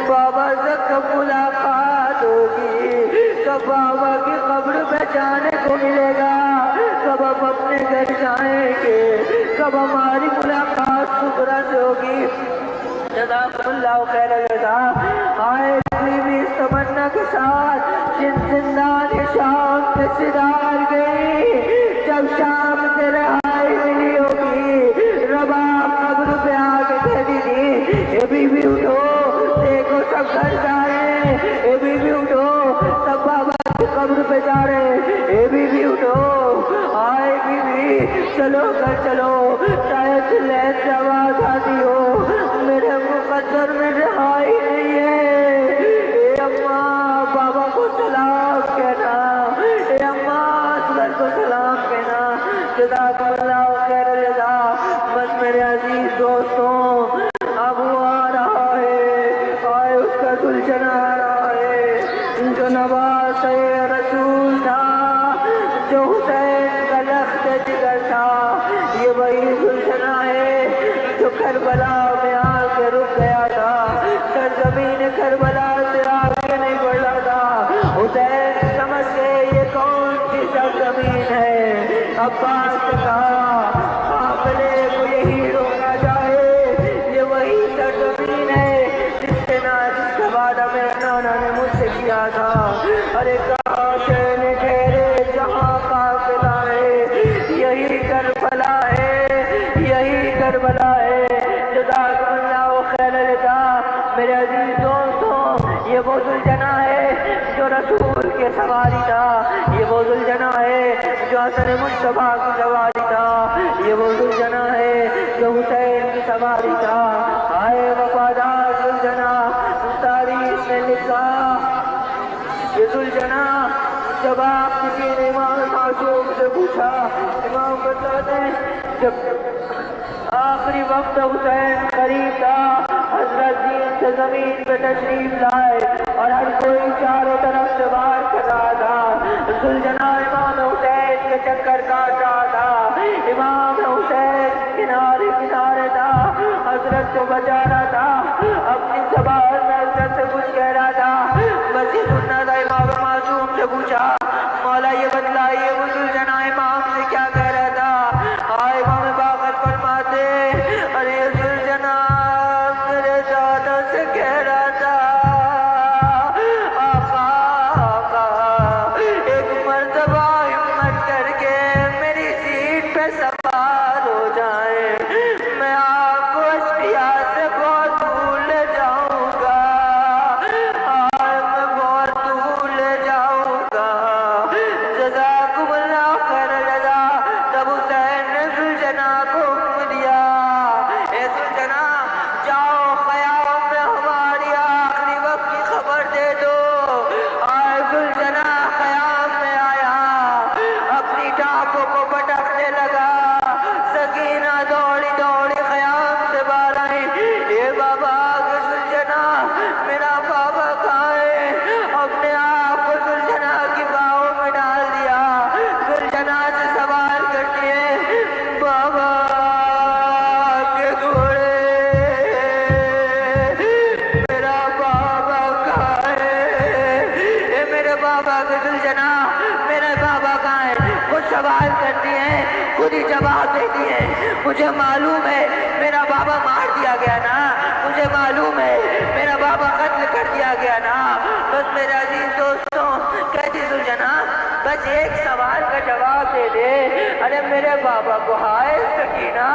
بابا سے کب ملاقات ہوگی, کب بابا کی قبر پہ جانے کو ملے گا, کب ہم اپنے گھر جائیں گے, کب ہماری ملاقات شکرا سے ہوگی. جزاکم اللہ خیر الجزاء. آئے بیوی اس تمنا کے ساتھ زندان شام کے صدار گئی. جب شام سے رہائی ملی ہوگی رباب قبر پہ آ کے کہتی تھی اے بیوی اٹھو, دیکھو سب گھر جا رہے ہیں, اے بیوی اٹھو سب بابا کی قبر پہ جا رہے ہیں, اے بیوی اٹھو. آئے بیوی چلو گھر چلو, شاید لیٹ سے آواز آتی ہو, میرے مقدر میں رہائی نہیں ہے. اے اماں بابا کو سلام کہنا, اے اماں اصغر کو سلام کہنا. جزاکم اللہ خیر الجزاء. بس میرے عزیز دوستوں اب وہ آ رہا ہے, آئے اس کا سلجھنا آ رہا ہے جو نواز رسول تھا, جو حسین کا لخت جگر تھا. یہ وہی سلجھنا ہے جو کربلا میں آ کے رک گیا تھا, سرزمین کربلا سے آگے نہیں بڑھا تھا. حسین سمجھ گئے یہ کون سی سرزمین ہے. عباس نے کہا قافلے کو یہی روکا جائے, یہ وہی سرزمین ہے جس کا وعدہ میرے نانا نے مجھ سے کیا تھا. ارے کہاں چین ٹھہرے جہاں قافلہ ہے, یہی کربلا ہے, یہی کربلا ہے. جزاکم اللہ خیر الجزاء. میرے عزیز دوستوں یہ وہ ذوالجناح ہے جو رسول کے سواری تھا, یہ وہ ذوالجناح ہے جو حسن مصطفیٰ کی سواری تھا, یہ وہ ذوالجناح ہے جو حسین کی سواری تھا. آئے وفادار ذوالجناح. تاریخ نے لکھا یہ ذوالجناح جب آپ کسی نے امام معصوم سے پوچھا, امام بتاتے ہیں جب آخری وقت حسین قریب تھا, حضرت دین سے زمین پہ تشریف لائے اور ہر کوئی چاروں طرف سے وار کر رہا تھا. ذوالجناح امام حسین کے چکر کاٹ رہا تھا. امام حسین کنارے کنارے تھا, حضرت کو بچا رہا تھا. اپنی زبان میں حضرت سے کچھ کہہ رہا تھا, بس یہ سننا تھا. امام معصوم سے پوچھا مولا یہ بتلائیے وہ ذوالجناح امام سے کیا کہہ رہا تھا. امام باقر فرماتے ارے ذوالجناح میرے دادا سے کہہ رہا تھا آقا ایک مرتبہ ہمت کر کے میری سیٹ پہ سوار ہو جائیں, میں آپ کو اشقیا سے بہت دور لے جاؤں گا, میں بہت دور لے جاؤں گا. جزاکم اللہ خیر الجزاء. تب حسین نے ذوالجناح کو حکم دیا اے ذوالجناح جاؤ خیام میں ہماری آخری وقت کی خبر دے دو. آئے ذوالجناح خیام میں آیا, اپنی ٹانپوں کو پٹکنے لگا. سکینہ دوڑی دوڑی خیام سے باہر آئی, اے بابا ذوالجناح میرا بابا کہاں ہے. اپنے آپ کو ذوالجناح کی باہوں میں ڈال دیا. ذوالجناح سے سوال کرتی ہے بابا کے گھوڑے, میرا بابا کہاں ہے. اے میرے بابا کے ذوالجناح میرے بابا کہاں ہے. کچھ سوال کرتی ہیں خود ہی جواب دیتی ہیں مجھے معلوم ہے میرا بابا مار دیا گیا نا, مجھے معلوم ہے میرا بابا قتل کر دیا گیا نا. بس میرے عزیز دوستوں کہتی ذوالجناح آج ایک سوال کا جواب دے دے. ارے میرے بابا کو ہائے سکینہ،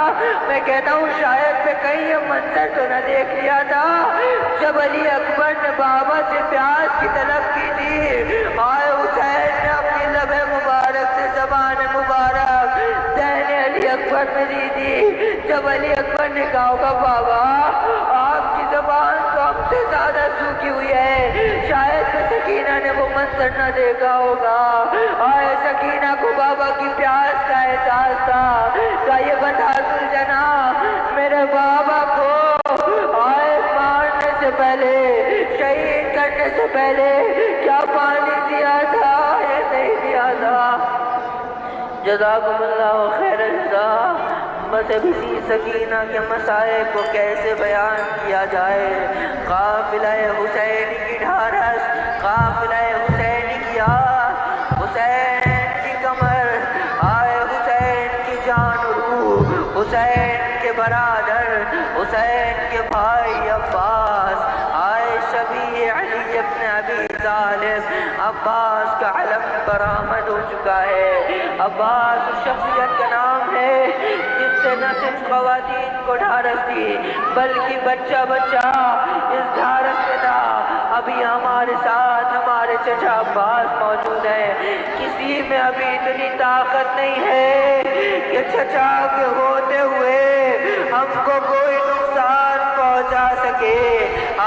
میں کہتا ہوں شاید میں کہیں یہ منظر تو نہ دیکھ لیا تھا جب علی اکبر نے بابا سے پیاز کی طلب کی تھی. آئے حسین نے اپنی لب مبارک سے زبان مبارک دہن علی اکبر میں دی تھی. جب علی اکبر نے کہا ہوگا بابا آپ کی زبان تو ہم سے زیادہ سوکھی ہوئی ہے، شاید کہ سکینہ نے وہ منظر نہ دیکھا ہوگا. آئے سکینہ کو بابا کی پیاس کا احساس تھا. کہا یہ بتا سلجھنا میرے بابا کو آئے مارنے سے پہلے، شہید کرنے سے پہلے کیا پانی دیا تھا یا نہیں دیا تھا؟ جزاکم اللہ خیر الجزا. بس اب اسی سکینہ کے مسائل کو کیسے بیان کیا جائے. قافلہ حسین کی ڈھارس، قافلہ حسین کی آہ، حسین کی کمر، آئے حسین کی جان و روح، حسین کے برادر، حسین کے بھائی عباس، آئے شبیہ علی ابن ابی طالب. عباس کا علم برآمد ہو چکا ہے. عباس اس شخصیت کا نام ہے جس سے نہ صرف خواتین کو ڈھارس دی بلکہ بچہ بچہ اس ڈھارس میں تھا. ابھی ہمارے ساتھ ہمارے چچا عباس موجود ہیں. کسی میں ابھی اتنی طاقت نہیں ہے کہ چچا کے ہوتے ہوئے ہم کو کوئی نقصان پہنچا سکے.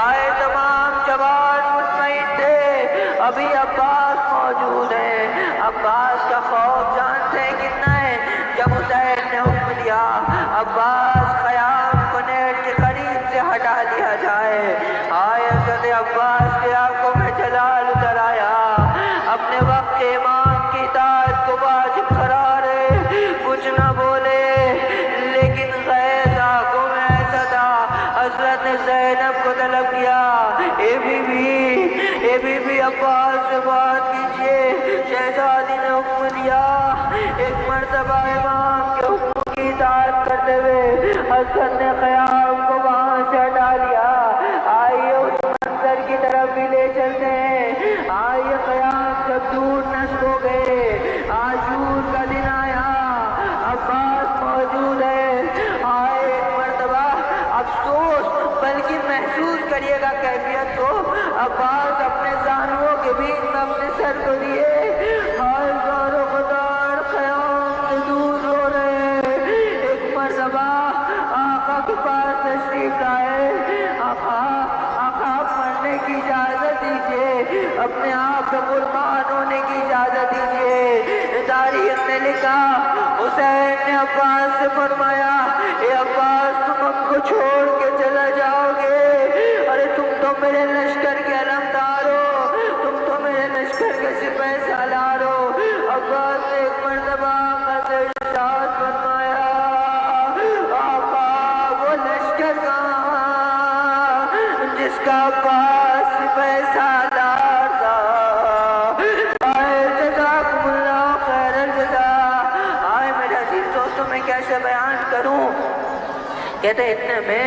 آئے تمام جوان مطمئن تھے. ابھی عباس موجود ہیں. عباس کا خوف جانتے ہیں کتنا ہے؟ جب حسین نے حکم دیا عباس خیام کو نیٹ کے قریب سے ہٹا دیا جائے. آئے حضرت عباس کی آنکھوں میں جلال اتر آیا. اپنے وقت کے امام کی اطاعت کو واجب قرار ہے، کچھ نہ بولے لیکن غیر آنکھوں میں ایسا تھا. حضرت نے زینب کو طلب کیا، اے بی بی عباس سے بات کیجئے. شہزادی نے حکم دیا. ایک مرتبہ امام کے حکم کی اطاعت کرتے ہوئے حضرت نے خیام کو وہاں سے ہٹا لیا. آئیے اس منظر کی طرف بھی لے چلتے ہیں. آئیے خیام جب دور نشر ہو گئے، عاشور کا دن آیا، عباس موجود ہے. آئے ایک مرتبہ افسوس بلکہ محسوس کریے گا کیفیت کو. عباس اپنے زانووں کے بیچ میں اپنے سر کو دیے. ہائے زار و غدار خیام سے دور ہو رہے. ایک مرتبہ آقا کے پاس تشریف لائے. آقا مرنے کی اجازت دیجیے، اپنے آپ کو قربان ہونے کی اجازت دیجیے. تاریخ نے لکھا حسین نے عباس سے فرمایا، اے عباس تم ہم کو چھوڑ کے چلا جاؤ گے؟ ارے تم تو میرے لشکر کے علمدار ہو، تم تو میرے لشکر کے سپہ سالار ہو. عباس نے ایک مرتبہ آقا سے ارشاد فرمایا، آقا وہ لشکر کہاں جس کا عباس سپہ سالار تھا. آئے جزاکم اللہ خیر الجزا. آئے میرے عزیز دوستوں میں کیسے بیان کروں. کہتے اتنے میں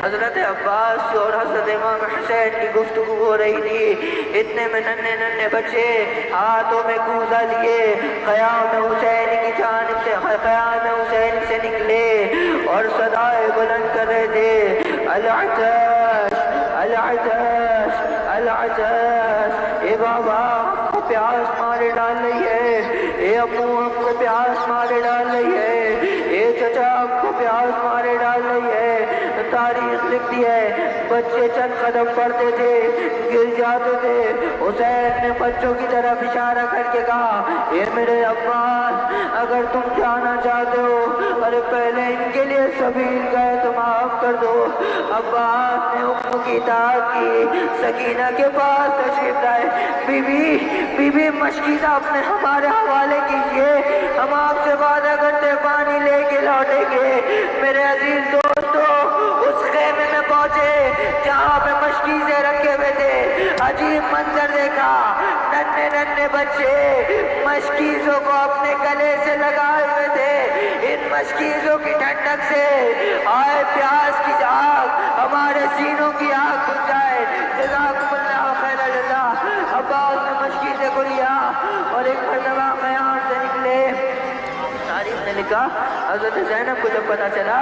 حضرت عباس اور حضرت امام حسین کی گفتگو ہو رہی تھی. اتنے میں ننھے بچے ہاتھوں میں کوزہ لیے قیام حسین کی جانب سے قیام حسین سے نکلے اور صدائے بلند کر رہے تھے، العطش العطش العطش. اے بابا ہم کو پیاس مارے ڈال رہی ہے، اے ابو ہم کو پیاس مارے ڈال رہی ہے، اے چچا ہم کو پیاس مارے ڈال رہی ہے. تاریخ لکھتی ہے بچے چند قدم پڑتے تھے گر جاتے تھے. حسین نے بچوں کی طرف اشارہ کر کے کہا، اے میرے عباس اگر تم جانا چاہتے ہو ارے پہلے ان کے لیے سبیل کا اہتمام کر دو. عباس نے حکم کی اطاعت کی. سکینہ کے پاس تشریف لائے. بی بی مشکیزہ اپنے ہمارے حوالے کیجئے، ہم آپ سے وعدہ کرتے پانی لے کے لوٹیں گے. میرے عزیز دوستو اس خیمے میں پہنچے جہاں پہ مشکیزیں رکھے ہوئے تھے. عجیب منظر دیکھا، ننھے بچے مشکیزوں کو اپنے گلے سے لگائے ہوئے تھے. ان مشکیزوں کی ٹھنڈک سے آئے پیاس کی آگ ہمارے سینوں کی آگ بجھ جائے. جزاکم اللہ خیر الجزا. عباس نے مشکیزوں مشکیزیں کو لیا اور ایک مرتبہ قیام سے نکلے. تاریخ نے لکھا حضرت زینب کو جب پتا چلا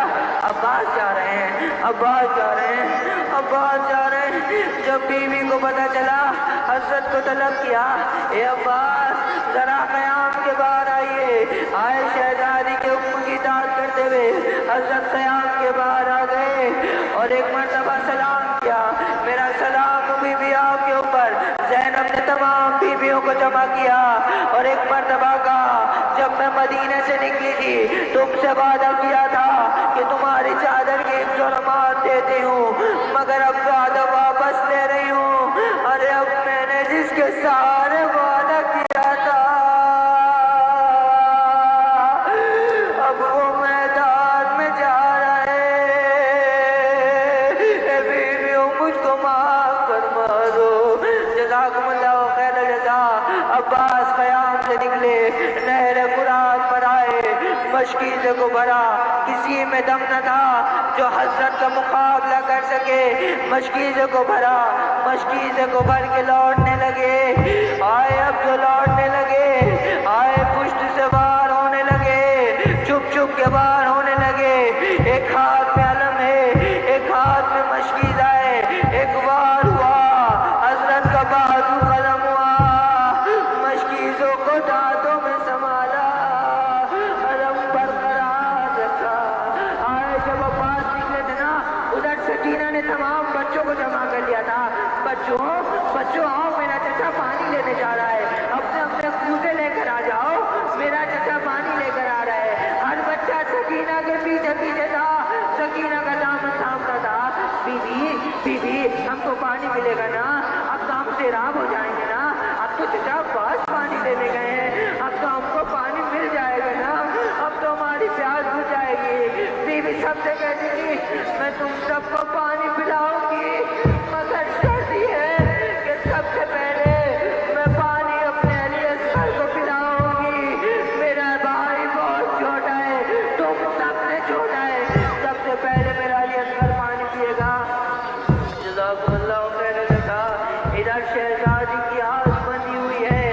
عباس جا رہے ہیں، عباس جا رہے ہیں، عباس جا رہے ہیں، جب بیوی کو پتا چلا حضرت کو طلب کیا، اے عباس ذرا قیام کے باہر آئیے. آئے شہزادی کے حکم کی اطاعت کرتے ہوئے حضرت قیام کے باہر آ گئے اور ایک مرتبہ سلام کیا. میرا سلام بی بی آپ کے اوپر. زینب نے تمام بیویوں کو جمع کیا اور ایک مرتبہ کہا جب میں مدینے سے نکلی تھی تم سے وعدہ کیا تھا کہ تمہاری چادر کی حفظ و رماد دیتی ہوں، مگر اب وعدہ واپس لے رہی ہوں. ارے اب میں نے جس کے سارے وعدہ کیا تھا اب وہ میدان میں جا رہا ہے. اے بیویوں مجھ کو معاف فرما دو. جزاکم اللہ خیر الجزا. عباس قیام سے نکلے، نہر فرات پر آئے، مشکیزے کو بھرا. کسی میں دم نہ تھا جو حضرت کا مقابلہ کر سکے. مشکیزے کو بھرا، مشکیزے کو بھر کے لوٹنے لگے. آئے اب جو لوٹنے لگے، آئے پشت سے باہر ہونے لگے، چھپ چھپ کے باہر ہونے لگے. ایک ہاتھ میں علم ہے، ایک ہاتھ میں مشکیزہ ہے. ایک وار ہوا، حضرت کا بازو قلم ہوا، مشکیزوں کو دانتوں میں سنبھالا، علم برقرار رکھا. آئے جب عباس نکلے تھے نا، ادھر سکینہ نے تمام بچوں کو جمع کر لیا تھا. بچوں آؤ، میرا چچا پانی لینے جا رہا ہے، اپنے اپنے کوزے لے کر آ جاؤ، میرا چچا پانی لے کر آ رہا ہے. ہر بچہ سکینہ کے پیچھے پیچھے تھا، سکینہ کا دامن تھامتا تھا. بی ہم کو پانی ملے گا نا؟ اب تو ہم سیراب ہو جائیں گے نا. اب تو چچا عباس پانی لینے گئے ہیں، اب تو ہم کو پانی مل جائے گا نا، اب تو ہماری پیاس بجھ جائے گی. بیوی سب سے کہتی تھی میں تم سب کو پانی پلاؤں گی، مگر شرط یہ ہے کہ سب سے پہلے میں پانی اپنے علی اصغر کو پلاؤں گی. میرا بھائی بہت چھوٹا ہے، تم سب سے چھوٹا ہے، سب سے پہلے میرا علی اصغر پانی پیے گا. جزاکم اللہ خیر الجزا. ادھر شہزادی کی آنکھ بندی ہوئی ہے،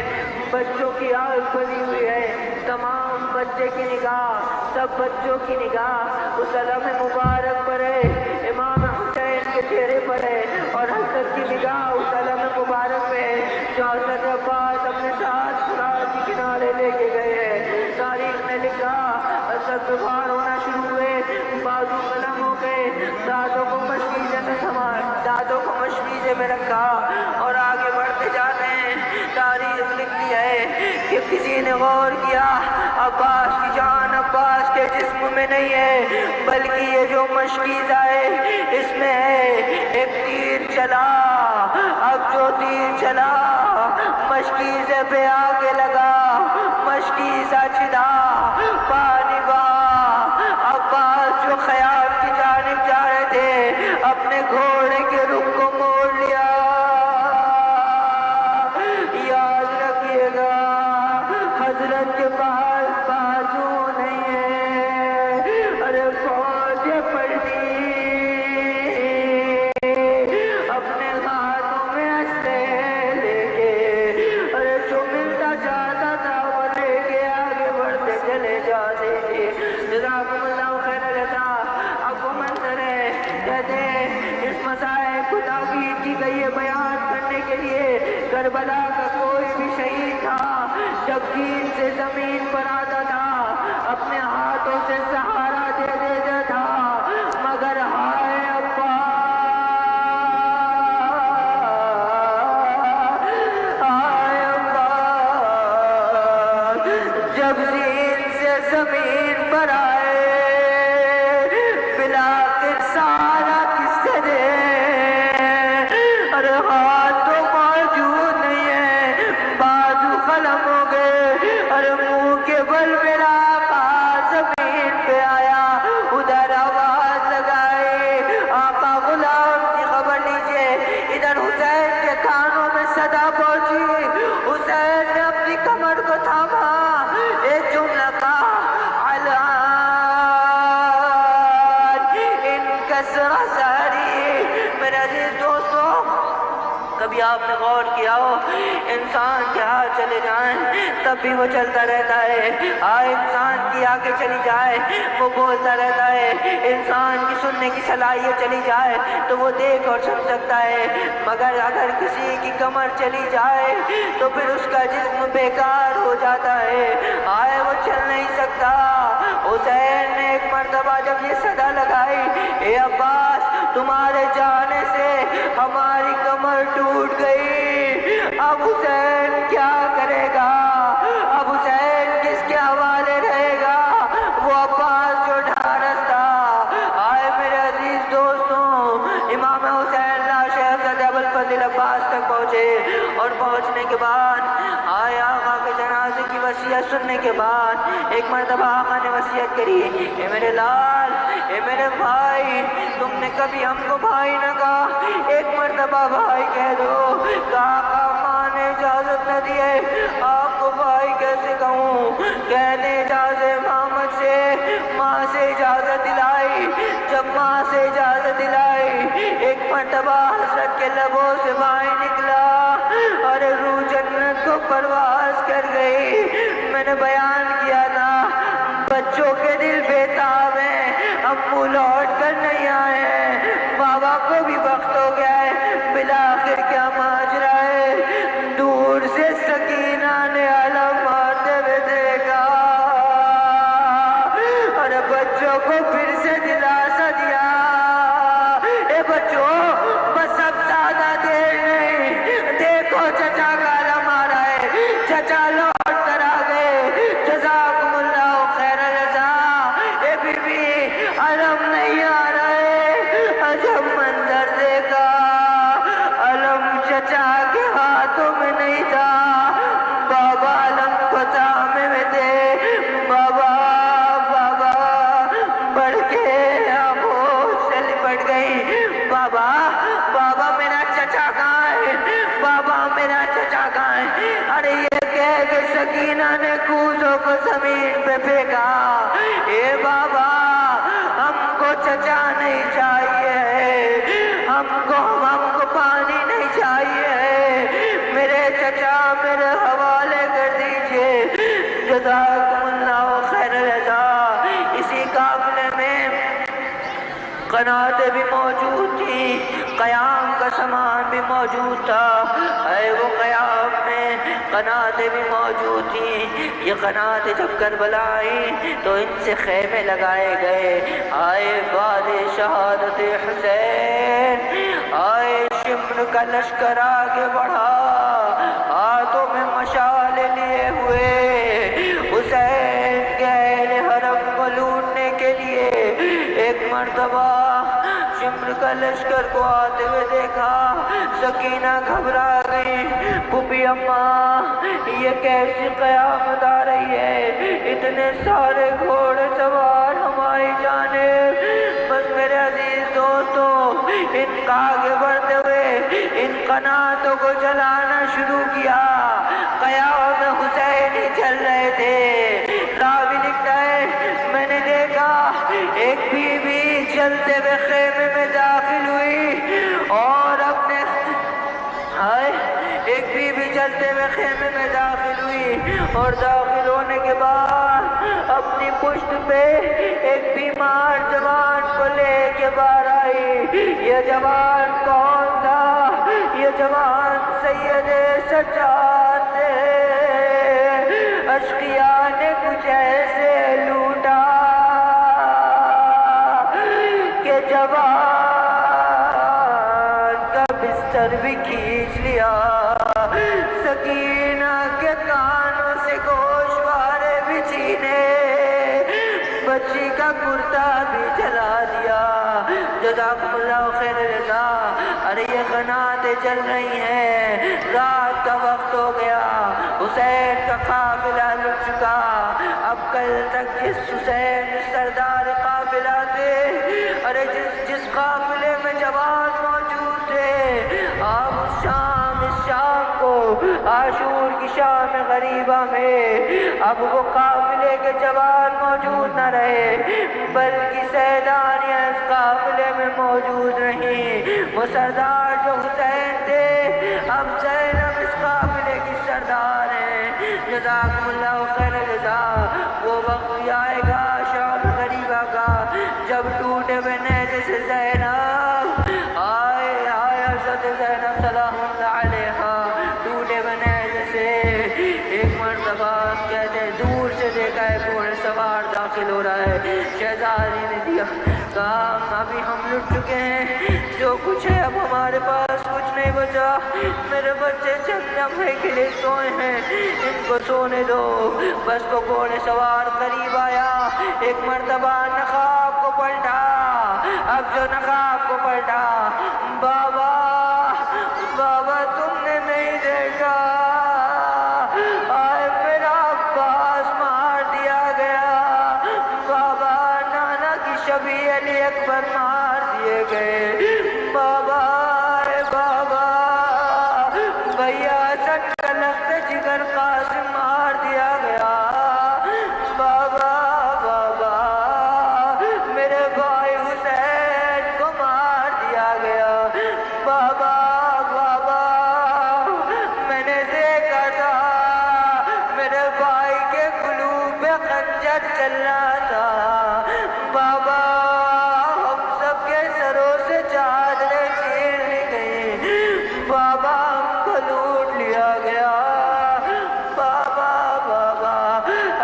بچوں کی آنکھ بندی ہوئی ہے. تمام بچے کی نگاہ، سب بچوں کی نگاہ اس علم مبارک پر ہے، امام حسین کے چہرے پر ہے، اور حضرت کی نگاہ اس علم مبارک پہ ہے جو حضرت عباس اپنے ساتھ فرات کے کنارے لے کے گئے ہیں. تاریخ نے لکھا حضرت بخار ہونا شروع ہوئے، بازو قلم ہو گئے، دانتوں کو مشکیزے میں رکھا اور آگے بڑھتے جاتے ہیں. تاریخ لکھتی ہے کہ کسی نے غور کیا عباس کی جان عباس کے جسم میں نہیں ہے، بلکہ یہ جو مشکیزہ ہے اس میں ہے. ایک تیر چلا، اب جو تیر چلا مشکیزے پہ آگے لگا، مشکیزہ چلا، پانی بہا. عباس جو خیال کی جانب جا رہے تھے اپنے گھوڑے کے رخ کو موڑ لیا. یاد رکھیے گا حضرت کے پاس بازو نہیں ہے. ارے فوج پڑی اپنے ہاتھوں میں اسلحے لے کے، ارے جو ملتا جاتا تھا وہ لے کے آگے بڑھتے چلے جاتے تھے. جزاکم اللہ خیر الجزا. اب وہ منظر ہے، کہتے ہیں اس مسائل کو تاکید کی گئی ہے بیان کرنے کے لیے. کربلا کا کوئی بھی شہید تھا جب دین سے زمین پر آتا تھا اپنے ہاتھوں سے سہارا دے دیتا تھا، مگر ہائے جب دین سے زمین پر آئے بلا کر سارا کس سے دے. ارے ہاتھ تو موجود نہیں ہے، بازو قلم ہو گئے، ارے منہ کے بل میرا آقا زمین پہ کبھی آپ نے غور کیا ہو انسان کے ہاتھ چلے جائیں تب بھی وہ چلتا رہتا ہے، انسان کی آنکھیں چلی جائے وہ بولتا رہتا ہے، انسان کی سننے کی صلاحیت چلی جائے تو وہ دیکھ اور سن سکتا ہے، مگر اگر کسی کی کمر چلی جائے تو پھر اس کا جسم بیکار ہو جاتا ہے، وہ چل نہیں سکتا۔ حسین نے ایک مرتبہ جب یہ صدا لگائی، اے عباس تمہارے جانے سے ہماری کمر ٹوٹ گئی، اب حسین کیا کرے گا، اب حسین کس کے حوالے رہے گا، وہ عباس جو ڈھارس تھا۔ میرے عزیز دوستوں، امام حسین لاش حضرت ابوالفضل عباس تک پہنچے اور پہنچنے کے بعد آقا کے جنازے کی وصیت سننے کے بعد ایک مرتبہ آقا نے وصیت کری، اے میرے لال، اے میرے بھائی، تم نے کبھی ہم کو بھائی نہ کہا، ایک مرتبہ بھائی کہہ دو۔ آقا ماں نے اجازت نہ دی ہے، آپ کو بھائی کیسے کہوں، کہنے اجازت محمد سے، ماں سے اجازت دلائی، جب ماں سے اجازت دلائی ایک مرتبہ حضرت کے لبوں سے بھائی نکلا، ارے روح جنت کو پرواز کر گئی۔ میں نے بیان کیا تھا بچوں کے دل بےتاب ہیں، ابو لوٹ کر نہیں آئے ہیں، بابا کو بھی وقت ہو گیا ہے، بالآخر کیا ماجرا ہے، دور سے سکینہ نے علم مارتے ہوئے دیکھا، اور بچوں کو پھر سے دلاسا دیا، اے بچوں بس اب زیادہ دیر نہیں، دیکھو چچا کا علم آ رہا ہے، چچا لوٹ کر آ گئے، جزاکم اللہ خیر الجزا۔ اے بی بی علم نہیں آ رہا ہے، عجب منظر دیکھا، علم چچا کے ہاتھوں میں نہیں تھا، بابا علم کو تھامے میں تھے، بابا بڑھ کے آغوش سے لپٹ گئی، بابا میرا چچا کہاں ہے، بابا میرا چچا کہاں ہے، ارے یہ کہہ کہ سکینہ نے کوزوں کو زمین پہ پھینکا، اے بابا ہم کو چچا نہیں چاہیے، ہم کو پانی نہیں چاہیے، میرے چچا میرے حوالے کر دیجئے، جزاکم اللہ خیر الجزا۔ اسی قافلے میں قناتیں بھی موجود تھیں، قیام کا سامان بھی موجود تھا، وہ قیام میں قناتیں بھی موجود تھیں، یہ قناتیں جب کربلا آئیں تو ان سے خیمے لگائے گئے، بعد شہادت حسین شمر کا لشکر آگے بڑھا، ہاتھوں میں مشعل لیے ہوئے، حسین کے اہل حرم کو لوٹنے کے لیے۔ ایک مرتبہ شمر کا لشکر کو آتے ہوئے دیکھا، سکینہ گھبرا گئی، پھوپھی اماں یہ کیسی قیامت آ رہی ہے، اتنے سارے گھوڑے سوار ہماری جانب، بس میرے عزیز دوستوں ان کا آگے بڑھتے ہوئے ان قناتوں کو جلانا شروع کیا، قیام حسین ہی چل رہے تھے۔ راوی لکھتا ہے میں نے دیکھا ایک بی بی چلتے ہوئے خیمے میں داخل ہوئی اور اپنے ایک بی بی چلتے ہوئے خیمے میں داخل ہوئی اور داخل ہونے کے بعد اپنی پشت پہ ایک بیمار جوان کو لے کے باہر آئی۔ یہ جوان کون تھا؟ یہ جوان سید سجاد تھے۔ اشقیاء نے کچھ ایسے لوٹا کہ جوان کا بستر بھی کھینچ لیا، سکینہ کے کانوں سے گوشوارے بھی چھینے، بچی کا کرتا بھی جلا دیا۔ جزاکم اللہ خیر الجزا۔ ارے یہ قناتیں چل رہی ہیں، رات کا وقت ہو گیا، حسین کا قافلہ لٹ چکا۔ اب کل تک جس حسین سردار قافلہ تھے، ارے جس قافلے میں جوان موجود تھے، اب اس شام کو عاشور کی شام غریبہ میں اب وہ قافلے کے جوان موجود نہ رہے، بلکہ سیلانیاں اس قافلے میں موجود رہیں۔ وہ سردار جو حسین تھے اب زینب اس قافلے کی سردار ہے، جزاکم اللہ خیر الجزا۔ وہ وقت بھی آئے گا شام غریبہ کا جب ٹوٹے ہوئے نیزے سے زینب آئے حضرت زینب سلام اللہ علیہا ٹوٹے ہوئے نیزے سے ایک مرتبہ کہتے ہیں دور سے دیکھا ہے گھوڑے سوار داخل ہو رہا ہے، شہزادی نے دیا کہا ابھی ہم لٹ چکے ہیں، جو کچھ ہے اب ہمارے پاس کچھ نہیں بچا، میرے بچے چند لمحے کے لیے سوئے ہیں، ان کو سونے دو۔ بس وہ گھوڑے سوار قریب آیا، ایک مرتبہ نقاب کو پلٹا، اب جو نقاب کو پلٹا بابا بابا تم نے نہیں دیکھا آئے میرا عباس مار دیا گیا، بابا نانا کی شبیہ علی اکبر مار دیے گئے، بابا بابا بھیا حسن کا لخت جگر قاسم مار دیا گیا، بابا بابا میرے بھائی حسین کو مار دیا گیا، بابا بابا میں نے دیکھا تھا میرے بھائی کے قلوب میں خنجر چل رہا تھا، بابا ہم سب کے سروں سے چادریں چیر لی گئی، بابا ہم کو لوٹ لیا گیا، بابا بابا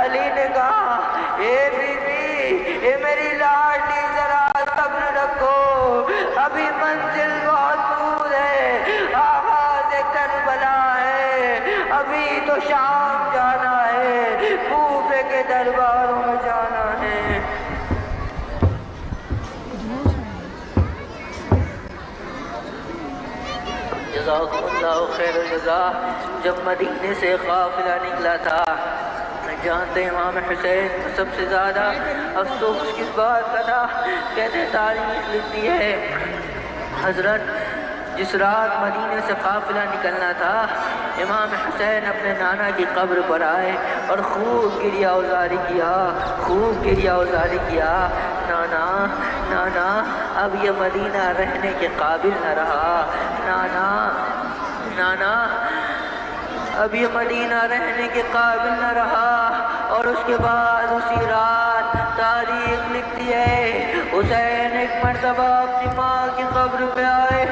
علی نے کہا اے بی بی اے میری لاڈلی ذرا صبر رکھو، ابھی منزل بہت دور ہے، آغاز کربلا ہے، ابھی تو شام جانا ہے، کوفے کے درباروں میں جانا ہے۔ جزاکم اللہ خیر الجزا۔ جب مدینے سے قافلہ نکلا تھا جانتے ہیں امام حسین کو سب سے زیادہ افسوس کس بات کا تھا، کہتے ہیں تاریخ لکھتی ہے حضرت جس رات مدینے سے قافلہ نکلنا تھا امام حسین اپنے نانا کی قبر پر آئے اور خوب گریہ ازاری کیا، خوب گریہ ازاری کیا، نانا نانا اب یہ مدینہ رہنے کے قابل نہ رہا، نانا نانا اب یہ مدینہ رہنے کے قابل نہ رہا۔ اور اس کے بعد اسی رات تاریخ لکھتی ہے حسین ایک مرتبہ اپنی ماں کی قبر پہ آئے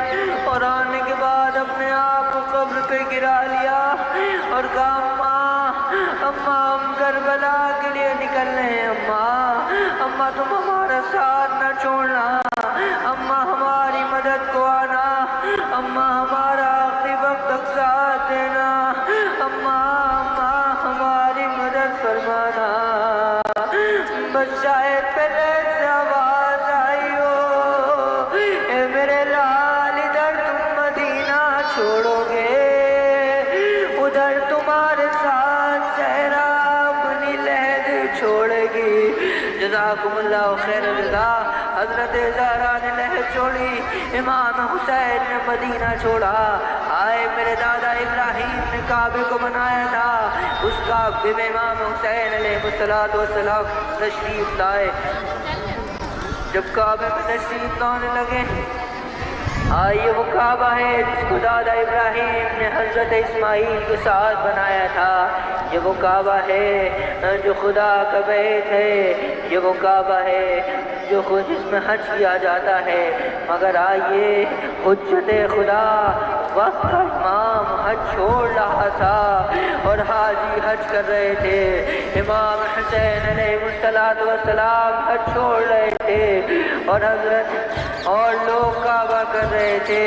اور آنے کے بعد اپنے آپ کو قبر پہ گرا لیا اور کہا اماں اماں ہم کربلا کے لیے نکل رہے ہیں، اماں اماں تم ہمارا ساتھ نہ چھوڑنا، اماں ہماری مدد کو آنا، اماں ہمارا آخری وقت تک ساتھ دینا، اماں اماں ہماری مدد فرمانا۔ بس شاید پہلے سے آواز آئی ہو اے میرے لال ادھر تم مدینہ چھوڑو گے، ادھر تمہارے ساتھ صحرا اپنی لہد چھوڑے گی۔ جزاکم اللہ خیر الجزا۔ حضرت زہرا نے لہد چھوڑی، امام حسین نے مدینہ چھوڑا، آئے میرے دادا ابراہیم نے کعبے کو بنایا تھا، اس کعبے میں امام حسین علیہ السلام تشریف لائے۔ جب کعبے میں تشریف لانے لگے یہ وہ کعبہ ہے جس کو دادا ابراہیم نے حضرت اسماعیل کے ساتھ بنایا تھا، یہ وہ کعبہ ہے جو خدا کا بیت ہے، یہ وہ کعبہ ہے جو خود جس میں حج کیا جاتا ہے، مگر آئیے حجت خدا وقت کا امام حج چھوڑ رہا تھا اور حاجی حج کر رہے تھے، امام حسین علیہ السلام حج چھوڑ رہے تھے اور حضرت اور لوگ کعبہ کر رہے تھے۔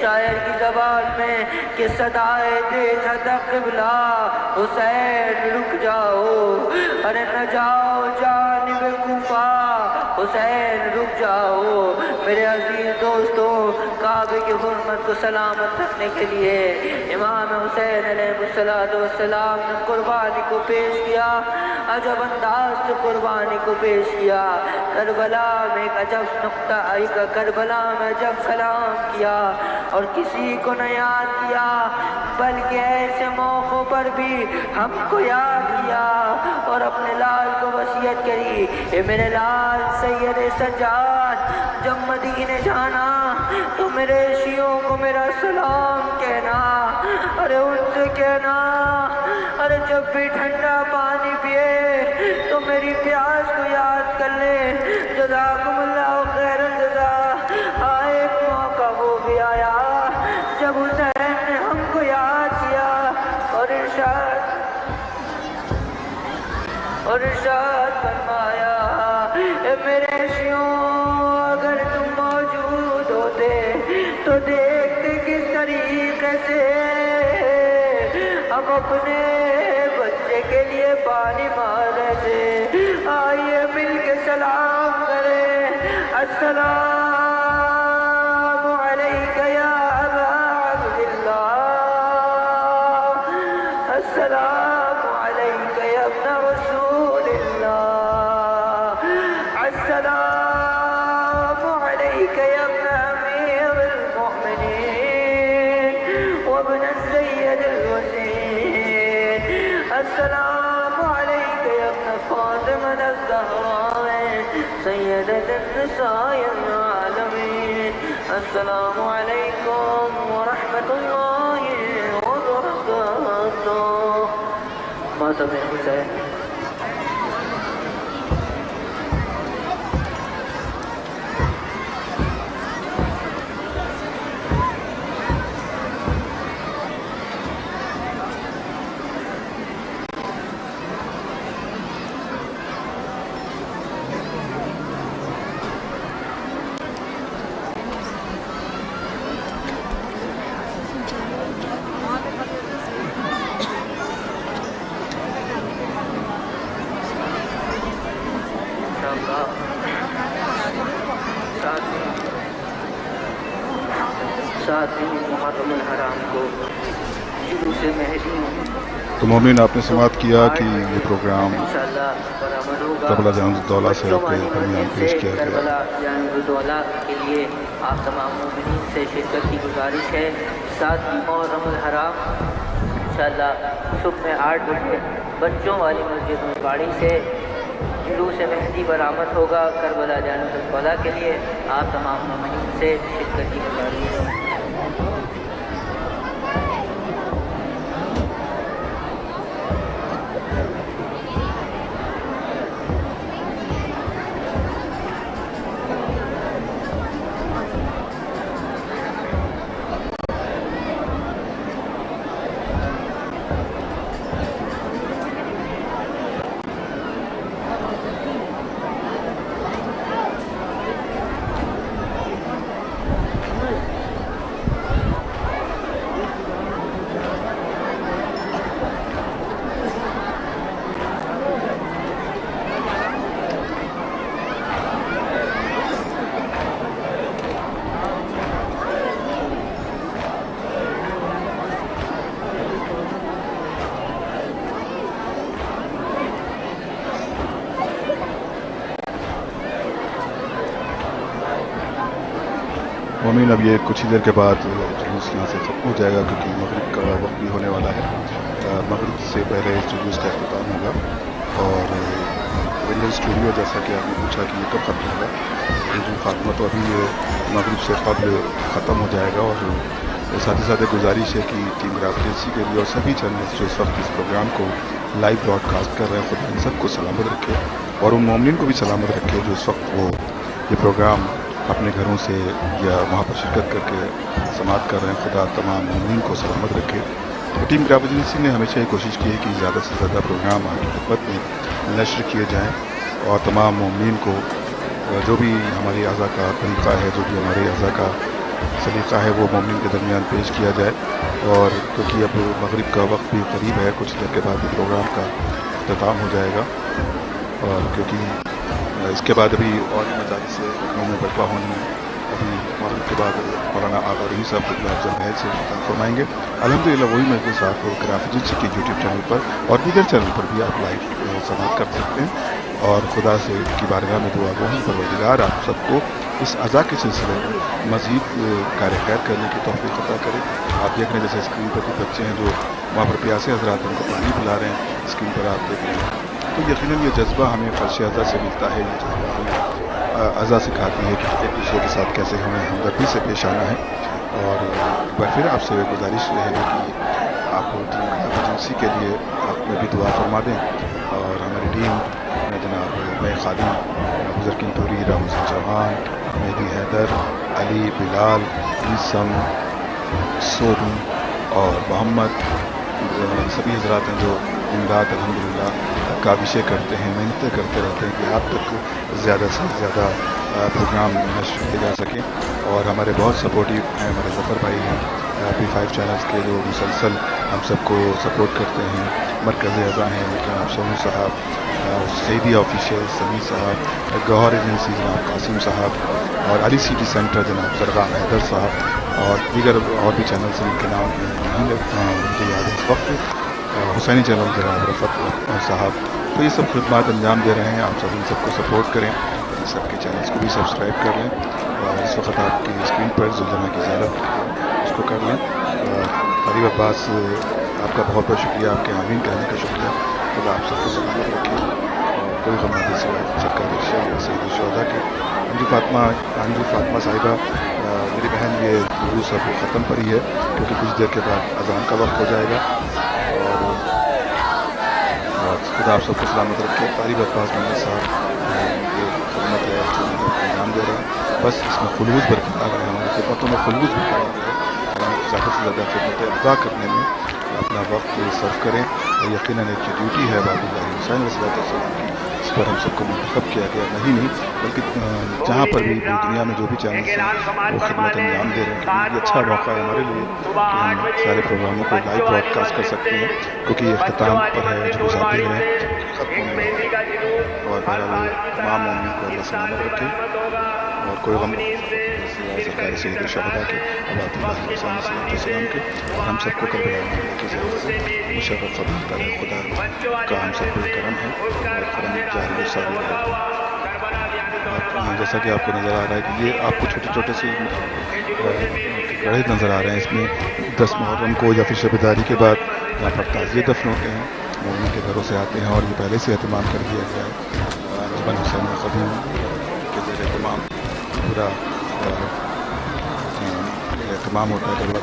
شاعر کی زبان میں کہ صدائے دے تھا قبلہ حسین رک جاؤ، ارے نہ جاؤ جانب کوفہ حسین رک جاؤ۔ میرے عزیز دوستو، کعبے کی حرمت کو سلامت رکھنے کے لیے امام حسین علیہ السلام نے قربانی کو پیش کیا، عجب انداز سے قربانی کو پیش کیا۔ کربلا میں ایک عجب نقطہ کربلا میں جب سلام کیا اور کسی کو نہ یاد کیا بلکہ ایسے موقعوں پر بھی ہم کو یاد کیا اور اپنے لال کو وصیت کری، اے میرے لال سید سجاد جب مدینے جانا تو میرے شیعوں کو میرا سلام کہنا، ارے ان سے کہنا ارے جب بھی ٹھنڈا پانی پیے تو میری پیاس کو یاد کر لے، جزاکم اللہ خیر الجزا۔ ایک موقع وہ بھی آیا جب حسین نے ہم کو یاد کیا اور ارشاد فرمایا، اے میرے شیعوں اگر تم موجود ہوتے تو دیکھتے کس طریقے سے ہم اپنے بچے کے لیے پانی مار رہے تھے۔ آئیے مل کے سلام کریں، السلام علیک یا ابا عبداللہ، السلام علیک یا ابن رسول اللہ، السلام علیک یا ابن امیر المؤمنین وابن السید الوزیر، السلام علیک یا ابن فاطمہ الزہراء سیدۃ النساء العالمین، السلام علیکم ورحمۃ اللہ وبرکاتہ۔ ماتم حسین۔ ساتویں محرم الحرام کو جلوس مہدی تو مومن آپ نے سماعت کیا کہ یہ پروگرام انشاءاللہ برآمد ہوگا۔ کربلا جانب الدولہ سے آپ کے درمیان پیش کیا گیا۔ کربلا جانب الدولہ کے لیے آپ تمام مومنین سے شرکت کی گزارش ہے۔ 7ویں محرم الحرام انشاءاللہ صبح میں 8 بجے بچوں والی مسجد مصباحی سے جلوس مہدی برآمد ہوگا کربلا جانب الدولہ کے لیے، آپ تمام مومنین سے شرکت کی گزارش ہے۔ مومن اب یہ کچھ ہی دیر کے بعد جلوس یہاں سے ختم ہو جائے گا کیونکہ مغرب کا وقت بھی ہونے والا ہے۔ مغرب سے پہلے اس جلوس کا اختتام ہوگا اور ونڈل اسٹوڈیو جیسا کہ آپ نے پوچھا کہ یہ کب ختم ہوگا، یہ خاتمہ تو ابھی مغرب سے قبل ختم ہو جائے گا۔ اور ساتھ ہی ساتھ گزارش ہے کہ ٹیم گرافٹیسی کے لیے اور سبھی چینلز جو اس وقت اس پروگرام کو لائیو براڈ کاسٹ کر رہے ہیں، خدا ان سب کو سلامت رکھے اور ان مومنین کو بھی سلامت رکھے جو اس وقت وہ یہ پروگرام اپنے گھروں سے یا وہاں پر شرکت کر کے سماعت کر رہے ہیں۔ خدا تمام مومنین کو سلامت رکھے۔ ٹیم گراف ایجنسی نے ہمیشہ یہ کوشش کی ہے کہ زیادہ سے زیادہ پروگرام آپ کی خدمت میں نشر کیے جائیں اور تمام مومنین کو جو بھی ہماری اعضاء کا طریقہ ہے، جو بھی ہمارے اعضاء کا سلیقہ ہے، وہ مومنین کے درمیان پیش کیا جائے۔ اور کیونکہ اب مغرب کا وقت بھی قریب ہے، کچھ دیر کے بعد یہ پروگرام کا اختتام ہو جائے گا اور کیونکہ اس کے بعد ابھی اور مجالس سے لکھنؤ میں برپا ہونے میں ابھی مغرب کے بعد مولانا آغا رحیم صاحب افضل بحیر سے فرمائیں گے۔ الحمدللہ وہی مجلس آپ کو گراف ایجنسی کے یوٹیوب چینل پر اور دیگر چینل پر بھی آپ لائیو سماعت کر سکتے ہیں۔ اور خدا سے کی بارگاہ میں دعا گو ہوں پروردگار آپ سب کو اس عزا کے سلسلے میں مزید کار خیر کرنے کی توفیق عطا کرے. آپ دیکھ رہے ہیں جیسے اسکرین پر کچھ بچے ہیں جو وہاں پر پیاسے حضرات ان کو پانی پلا رہے ہیں, اسکرین پر آپ دیکھ رہے ہیں. تو یقیناً یہ جذبہ ہمیں فرش عزا سے ملتا ہے, یہ جذبہ ہمیں عزا سکھاتی ہے کہ ایک دوسرے کے ساتھ کیسے ہمیں ہمدردی سے پیش آنا ہے. اور ایک بار پھر آپ سے گزارش رہے گی کہ آپ ٹیم ایمرجنسی کے لیے آپ میں بھی دعا فرما دیں. اور ہماری ٹیم میں جناب میں خادم بزرگین پوری, رام حسین چوہان, مہدی حیدر, علی, بلال, نیسم, سونو اور محمد, سبھی حضرات ہیں جو دن رات الحمدللہ کاوشیں کرتے ہیں, محنتیں کرتے رہتے ہیں کہ آپ تک زیادہ سے زیادہ پروگرام نشر کیے جا سکیں. اور ہمارے بہت سپورٹیو ہیں ہمارے ظفر بھائی ہیں P5 چینلز کے جو مسلسل ہم سب کو سپورٹ کرتے ہیں. مرکزی اعضاء ہیں جناب سونو صاحب, سعیدی آفیشیل سمیع صاحب, گوہر ایجنسی جناب قاسم صاحب, اور علی سٹی سینٹر جناب زرغام حیدر صاحب, اور دیگر اور بھی چینلز ہیں کے نام مجھے یاد ہے اس وقت, حسینی چینل جناب رفت صاحب. تو یہ سب خدمات انجام دے رہے ہیں. آپ سب ان سب کو سپورٹ کریں, سب کے چینلز کو بھی سبسکرائب کر لیں. اور اس وقت آپ کی اسکرین پر زلزلہ کی زیارت اس کو کر لیں. طریب عباس آپ کا بہت بہت شکریہ, آپ کے آمین کہنے کا شکریہ. خدا آپ سب کو سلامت رکھے, اور کوئی غم نہ سوائے سرکار سید الشہداء کے. انجو فاطمہ صاحبہ میری بہن, یہ دروس اب ختم پر ہی ہے کیونکہ کچھ دیر کے بعد اذان کا وقت ہو جائے گا. اور خدا آپ سب کو سلامت رکھے. طریب عباس محمد صاحب یہ خدمت ہے انجام دے رہے ہیں. بس اس میں خلوص برقرار ہے, ہماری خدمتوں میں خلوص برقرار ہے. ہم زیادہ سے زیادہ خدمتیں ادا کرنے میں اپنا وقت صرف کریں. اور یقیناً ایک جو ڈیوٹی ہے باب اللہ حسین علیہ السلام کی, اس پر ہم سب کو منتخب کیا گیا نہیں بلکہ جہاں پر بھی دنیا میں جو بھی چینلز ہیں وہ خدمت انجام دے رہے ہیں. یہ اچھا موقع ہے ہمارے لیے کہ ہم سارے پروگراموں کو لائیو براڈ کاسٹ کر سکتے ہیں کیونکہ یہ اختتام پر ہے, جلوساتی ہے, ختم ہونے والا ہے. اور بہرحال تمام مومنین کو اللہ سلامت رکھے, اور کوئی غم سرکار سید الشہداء کے علیہ السلام کے, اور ہم سب کو کربلا کی زیارت سے مشرف فضل کرے. خدا کا ہم سب کو کرم ہے اور کرم جاری و ساری ہے. جیسا کہ آپ کو نظر آ رہا ہے کہ یہ آپ کو چھوٹے چھوٹے سے گڑھے نظر آ رہے ہیں. اس میں 10 محرم کو یا پھر شب داری کے بعد یہاں پر تعزیے دفن ہوتے ہیں, مومنین کے گھروں سے آتے ہیں, اور یہ پہلے سے اہتمام کر دیا گیا ہے. انجمن حسین خدیم کے زیر اہتمام پورا اہتمام ہوتا ہے. طلبہ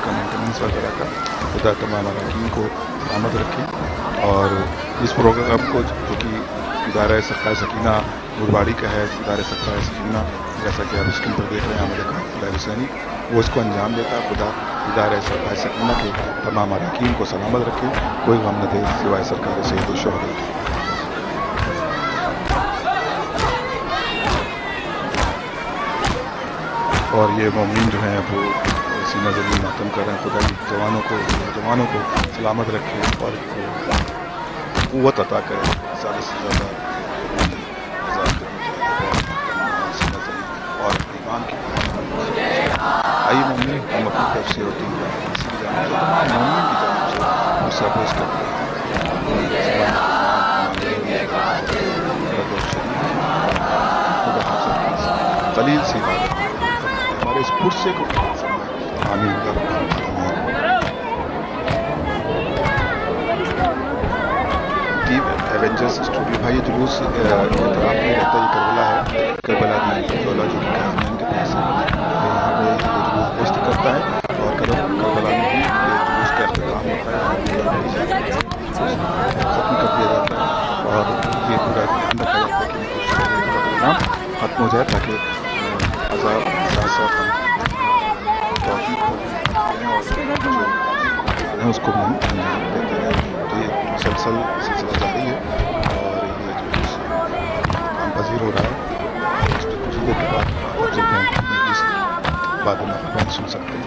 کا مینٹیننس وغیرہ کا. خدا تمام اراکین کو سلامت رکھے. اور اس پروگرام کو جو کہ ادارہ سقائے سکینہ برواڑی کا ہے, ادارہ سقائے سکینہ جیسا کہ آپ اسکرین پر دیکھ رہے ہیں ہمارے قافلہ حسینی, وہ اس کو انجام دیتا ہے. خدا ادارہ سقائے سکینہ کے تمام اراکین کو سلامت رکھے, کوئی غم نہ دے سوائے سرکار سید الشہداء کے. اور یہ مومنین جو ہیں وہ سینہ زمین ماتم کر رہے ہیں. خدا جوانوں کو سلامت رکھے اور قوت عطا کرے, زیادہ سے زیادہ اور ایمان کی. آئیے مومنین ہم اپنی طرف سے ہوتی ہیں مومنین کی جانب سے مسافر کرتے ہیں. قلیل سی بات ہمارے اس پرسے کو آمین. ٹیم ایونجرز اسٹوڈیو بھائی, یہ جلوس احترام نہیں رہتا, یہ کربلا ہے. کربلا کی زولوجی کی کازمین کے پاس یہاں پہ یہ جلوس گشت کرتا ہے, اور کربلا میں ہی یہ جلوس کا اختتام ہوتا ہے, ختم کر دیا جاتا ہے. اور یہ پورا دھیان رکھا جاتا ہے کہ پروگرام ختم ہو جائے تاکہ عذاب ساتھ ساتھ توفیق ہو اور اس کو بھی ہم انجام دیتے ہیں. تو یہ مسلسل سلسلہ جاری ہے اور یہ جو کام پذیر ہو رہا ہے. اس میں کچھ دیر کے بعد آپ جب اس بعد میں سن سکتے ہیں.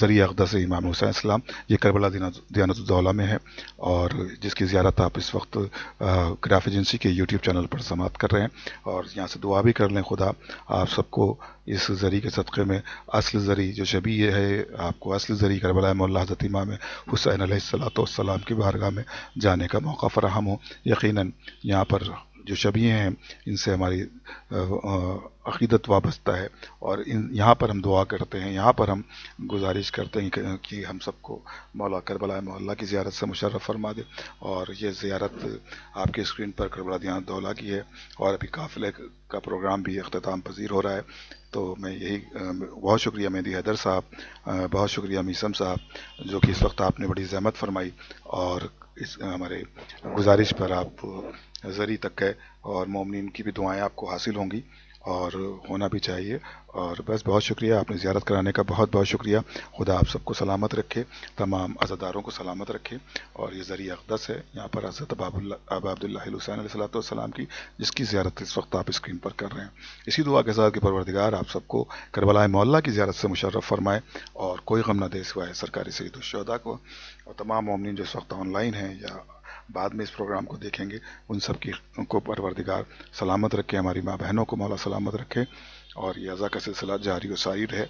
ذریعہ اقدس امام حسین السلام، یہ کربلا دیانت الدولہ میں ہے، اور جس کی زیارت آپ اس وقت گراف ایجنسی کے یوٹیوب چینل پر سماعت کر رہے ہیں، اور یہاں سے دعا بھی کر لیں خدا آپ سب کو اس ذریعے کے صدقے میں اصل ذریعہ جو شبیہ ہے آپ کو اصل ذریعہ کربلا مولا حضرت امام حسین علیہ السلام کی بارگاہ میں جانے کا موقع فراہم ہو۔ یقیناً یہاں پر جو شبیہ ہیں ان سے ہماری عقیدت وابستہ ہے، اور یہاں پر ہم دعا کرتے ہیں، یہاں پر ہم گزارش کرتے ہیں کہ ہم سب کو مولا کربلا مولا کی زیارت سے مشرف فرما دے۔ اور یہ زیارت آپ کے اسکرین پر کربلا دیانت الدولہ کی ہے، اور ابھی قافلے کا پروگرام بھی اختتام پذیر ہو رہا ہے۔ تو میں یہی بہت شکریہ مہدی حیدر صاحب، بہت شکریہ میسم صاحب، جو کہ اس وقت آپ نے بڑی زحمت فرمائی اور اس ہمارے گزارش پر آپ ذریعہ تک گئے، اور مومنین کی بھی دعائیں آپ کو حاصل ہوں گی اور ہونا بھی چاہیے۔ اور بس بہت شکریہ، آپ نے زیارت کرانے کا بہت بہت شکریہ۔ خدا آپ سب کو سلامت رکھے، تمام عزاداروں کو سلامت رکھے۔ اور یہ ذریعہ اقدس ہے، یہاں پر حضرت ابا عبداللہ حسین علیہ السلام کی، جس کی زیارت اس وقت آپ اسکرین پر کر رہے ہیں۔ اسی دعا کے ساتھ کہ پروردگار آپ سب کو کربلا مولا کی زیارت سے مشرف فرمائے اور کوئی غم نہ دے سوائے سرکاری سید الشہداء کو۔ اور تمام مومنین جو اس وقت آن لائن ہیں یا بعد میں اس پروگرام کو دیکھیں گے، ان سب کی کو پروردگار سلامت رکھے، ہماری ماں بہنوں کو مولا سلامت رکھے، اور یہ عزا کا سلسلہ جاری و ساری رہے۔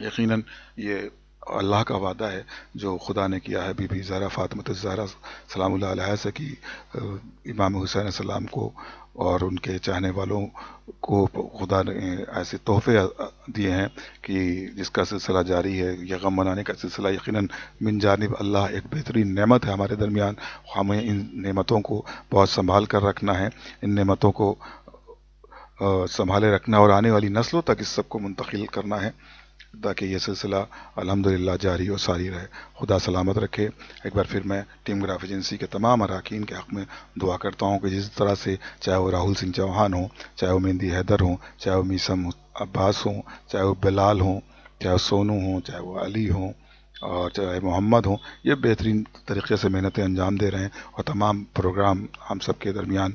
یقیناً یہ اللہ کا وعدہ ہے جو خدا نے کیا ہے بی بی زہرا فاطمۃ الزہرا سلام اللہ علیہ سے، کہ امام حسین علیہ السلام کو اور ان کے چاہنے والوں کو خدا نے ایسے تحفے دیے ہیں کہ جس کا سلسلہ جاری ہے، یہ غم منانے کا سلسلہ یقیناً من جانب اللہ ایک بہترین نعمت ہے ہمارے درمیان۔ ہمیں ان نعمتوں کو بہت سنبھال کر رکھنا ہے، ان نعمتوں کو سنبھالے رکھنا اور آنے والی نسلوں تک اس سب کو منتقل کرنا ہے، تاکہ یہ سلسلہ الحمدللہ جاری و ساری رہے۔ خدا سلامت رکھے۔ ایک بار پھر میں ٹیم گراف ایجنسی کے تمام اراکین کے حق میں دعا کرتا ہوں کہ جس طرح سے چاہے وہ راہل سنگھ چوہان ہوں، چاہے وہ مہندی حیدر ہوں، چاہے وہ میسم عباس ہوں، چاہے وہ بلال ہوں، چاہے وہ سونو ہوں، چاہے وہ علی ہوں، اور چاہے محمد ہوں، یہ بہترین طریقے سے محنتیں انجام دے رہے ہیں، اور تمام پروگرام ہم سب کے درمیان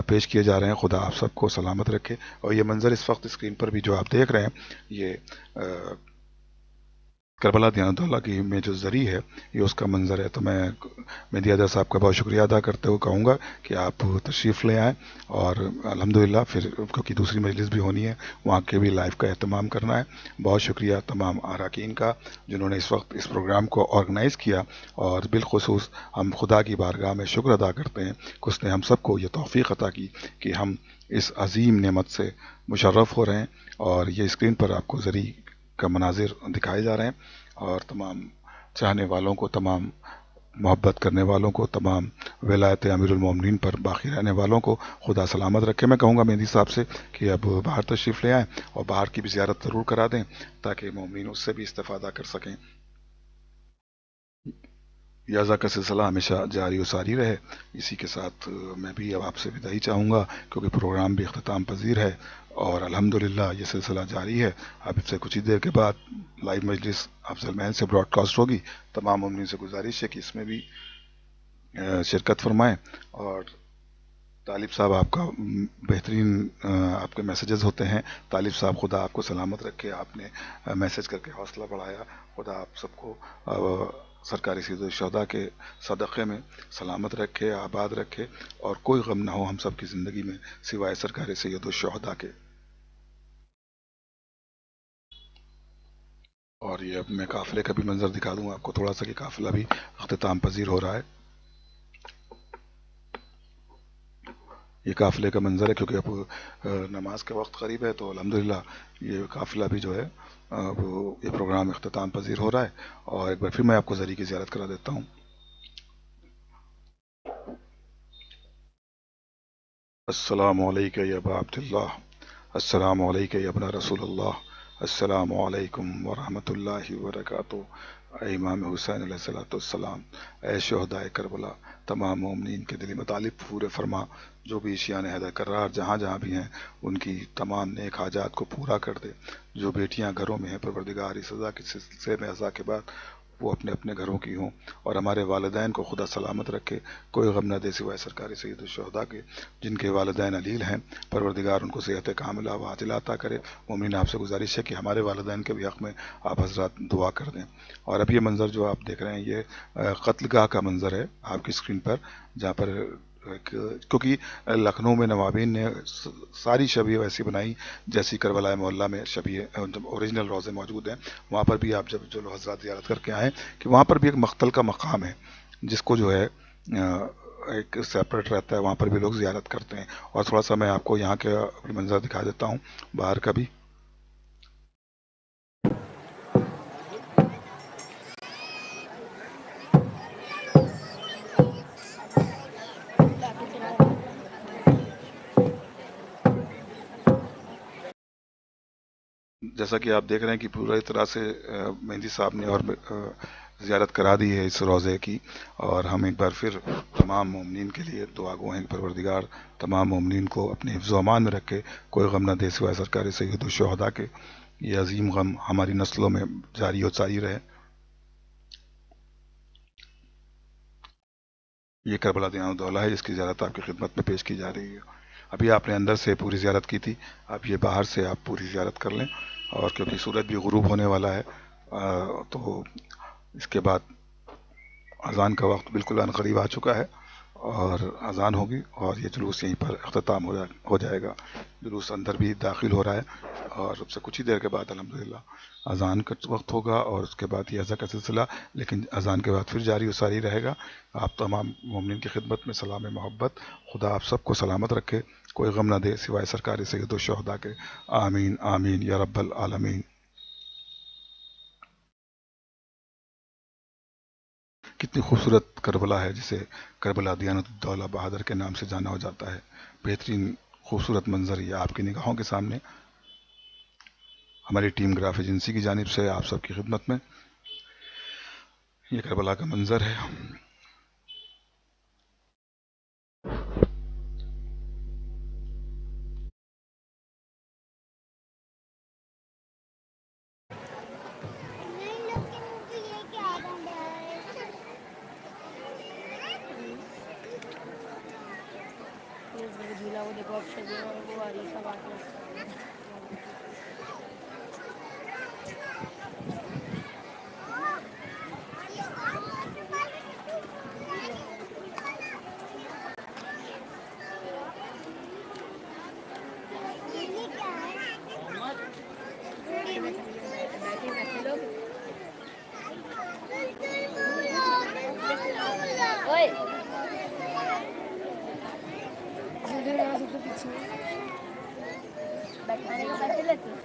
پیش کیے جا رہے ہیں۔ خدا آپ سب کو سلامت رکھے۔ اور یہ منظر اس وقت اسکرین پر بھی جو آپ دیکھ رہے ہیں، یہ کربلا دیانت الدولہ کی میں جو ذریعہ ہے، یہ اس کا منظر ہے۔ تو میں مہدی حیدر صاحب کا بہت شکریہ ادا کرتے ہوئے کہوں گا کہ آپ تشریف لے آئیں، اور الحمدللہ پھر کیونکہ دوسری مجلس بھی ہونی ہے، وہاں کے بھی لائیو کا اہتمام کرنا ہے۔ بہت شکریہ تمام اراکین کا جنہوں نے اس وقت اس پروگرام کو آرگنائز کیا، اور بالخصوص ہم خدا کی بارگاہ میں شکر ادا کرتے ہیں کہ اس نے ہم سب کو یہ توفیق عطا کی کہ ہم اس عظیم نعمت سے مشرف ہو رہے ہیں۔ اور یہ اسکرین پر آپ کو ذریعہ کا مناظر دکھائے جا رہے ہیں، اور تمام چاہنے والوں کو، تمام محبت کرنے والوں کو، تمام ولایت امیر المومنین پر باقی رہنے والوں کو خدا سلامت رکھے۔ میں کہوں گا مہدی صاحب سے کہ اب باہر تشریف لے آئیں اور باہر کی بھی زیارت ضرور کرا دیں، تاکہ مومنین اس سے بھی استفادہ کر سکیں۔ یازا کا سلسلہ ہمیشہ جاری و ساری رہے۔ اسی کے ساتھ میں بھی اب آپ سے بداعی چاہوں گا، کیونکہ پروگرام بھی اختتام پذیر ہے، اور الحمدللہ یہ سلسلہ جاری ہے۔ اب سے کچھ ہی دیر کے بعد لائیو مجلس افضل محل سے براڈ کاسٹ ہوگی۔ تمام مومنین سے گزارش ہے کہ اس میں بھی شرکت فرمائیں۔ اور طالب صاحب، آپ کا بہترین آپ کے میسیجز ہوتے ہیں۔ طالب صاحب، خدا آپ کو سلامت رکھے، آپ نے میسیج کر کے حوصلہ بڑھایا۔ خدا آپ سب کو سرکاری سید الشہداء کے صدقے میں سلامت رکھے، آباد رکھے، اور کوئی غم نہ ہو ہم سب کی زندگی میں سوائے سرکاری سید الشہداء کے۔ اور یہ اب میں قافلے کا بھی منظر دکھا دوں آپ کو تھوڑا سا، کہ قافلہ بھی اختتام پذیر ہو رہا ہے۔ یہ قافلے کا منظر ہے، کیونکہ اب نماز کا وقت قریب ہے، تو الحمدللہ یہ قافلہ بھی جو ہے وہ یہ پروگرام اختتام پذیر ہو رہا ہے۔ اور ایک بار پھر میں آپ کو ذریعہ کی زیارت کرا دیتا ہوں۔ السلام علیکم یا ابا عبداللہ، السلام علیکم یا ابن رسول اللہ، السلام علیکم ورحمۃ اللہ وبرکاتہ۔ اے امام حسین علیہ السلام، اے شہدائے کربلا، تمام مومنین کے دلی مطالب پورے فرما۔ جو بھی عشیان حیدر کرار جہاں جہاں بھی ہیں، ان کی تمام نیک حاجات کو پورا کر دے۔ جو بیٹیاں گھروں میں ہیں، پروردگار اس عزا کے سلسلے میں عزا کے بعد وہ اپنے اپنے گھروں کی ہوں، اور ہمارے والدین کو خدا سلامت رکھے، کوئی غم نہ دے سوائے سرکار سید الشہداء کے، جن کے والدین علیل ہیں، پروردگار ان کو صحت کاملہ و عاجل عطا کرے۔ مومنین آپ سے گزارش ہے کہ ہمارے والدین کے بھی حق میں آپ حضرات دعا کر دیں۔ اور اب یہ منظر جو آپ دیکھ رہے ہیں یہ قتل گاہ کا منظر ہے آپ کی اسکرین پر، جہاں پر کیونکہ لکھنؤ میں نوابین نے ساری شبیہ ویسی بنائی جیسی کربلا محلہ میں شبیہ جب اوریجنل روزے موجود ہیں، وہاں پر بھی آپ جب جو لوگ حضرات زیارت کر کے آئیں کہ وہاں پر بھی ایک مقتل کا مقام ہے، جس کو جو ہے ایک سیپریٹ رہتا ہے، وہاں پر بھی لوگ زیارت کرتے ہیں۔ اور تھوڑا سا میں آپ کو یہاں کا منظر دکھا دیتا ہوں باہر کا بھی۔ جیسا کہ آپ دیکھ رہے ہیں کہ پوری طرح سے مہندی صاحب نے اور زیارت کرا دی ہے اس روزے کی، اور ہم ایک بار پھر تمام مومنین کے لیے دعا گو ہیں، پروردگار تمام مومنین کو اپنے حفظ و امان میں رکھے، کوئی غم نہ دے سوائے سرکار سید الشہداء کے۔ یہ عظیم غم ہماری نسلوں میں جاری و ساری رہے۔ یہ کربلا دیانت الدولہ ہے جس کی زیارت آپ کی خدمت میں پیش کی جا رہی ہے۔ ابھی آپ نے اندر سے پوری زیارت کی تھی، اب یہ باہر سے آپ پوری زیارت کر لیں، اور کیونکہ سورج بھی غروب ہونے والا ہے تو اس کے بعد اذان کا وقت بالکل ان قریب آ چکا ہے، اور اذان ہوگی اور یہ جلوس یہیں پر اختتام ہو جائے گا۔ جلوس اندر بھی داخل ہو رہا ہے، اور اب سے کچھ ہی دیر کے بعد الحمدللہ اذان کا وقت ہوگا، اور اس کے بعد یہ اذان کا سلسلہ، لیکن اذان کے بعد پھر جاری و ساری رہے گا۔ آپ تمام مومنین کی خدمت میں سلام محبت، خدا آپ سب کو سلامت رکھے، کوئی غم نہ دے سوائے سرکار سید الشہداء کے۔ آمین آمین یا رب العالمین۔ کتنی خوبصورت کربلا ہے جسے کربلا دیانت الدولہ بہادر کے نام سے جانا ہو جاتا ہے۔ بہترین خوبصورت منظر یہ آپ کی نگاہوں کے سامنے ہماری ٹیم گراف ایجنسی کی جانب سے آپ سب کی خدمت میں یہ کربلا کا منظر ہے۔ جھولا وہ دیکھو آپشن ہے، اور وہ آ رہی ہے سب آتے ہیں۔ بیٹھانے کا پیسے لیتے ہیں۔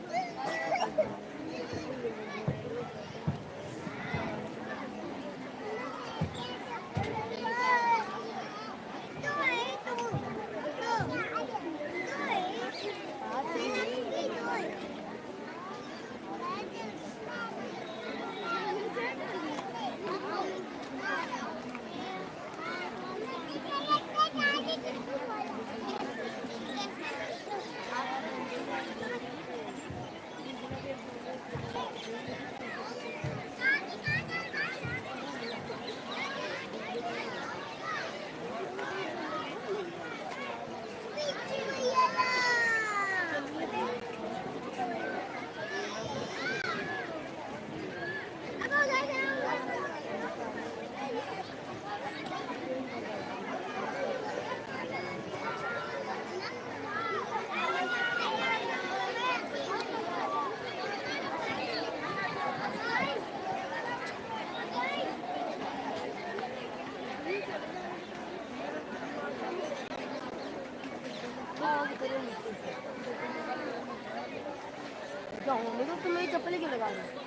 تم میری چپل کیوں لگا رہے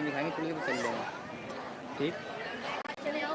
دکھائیں گے چل کے چل جائیں گے ٹھیک۔ چلے آؤ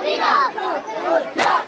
Sabina!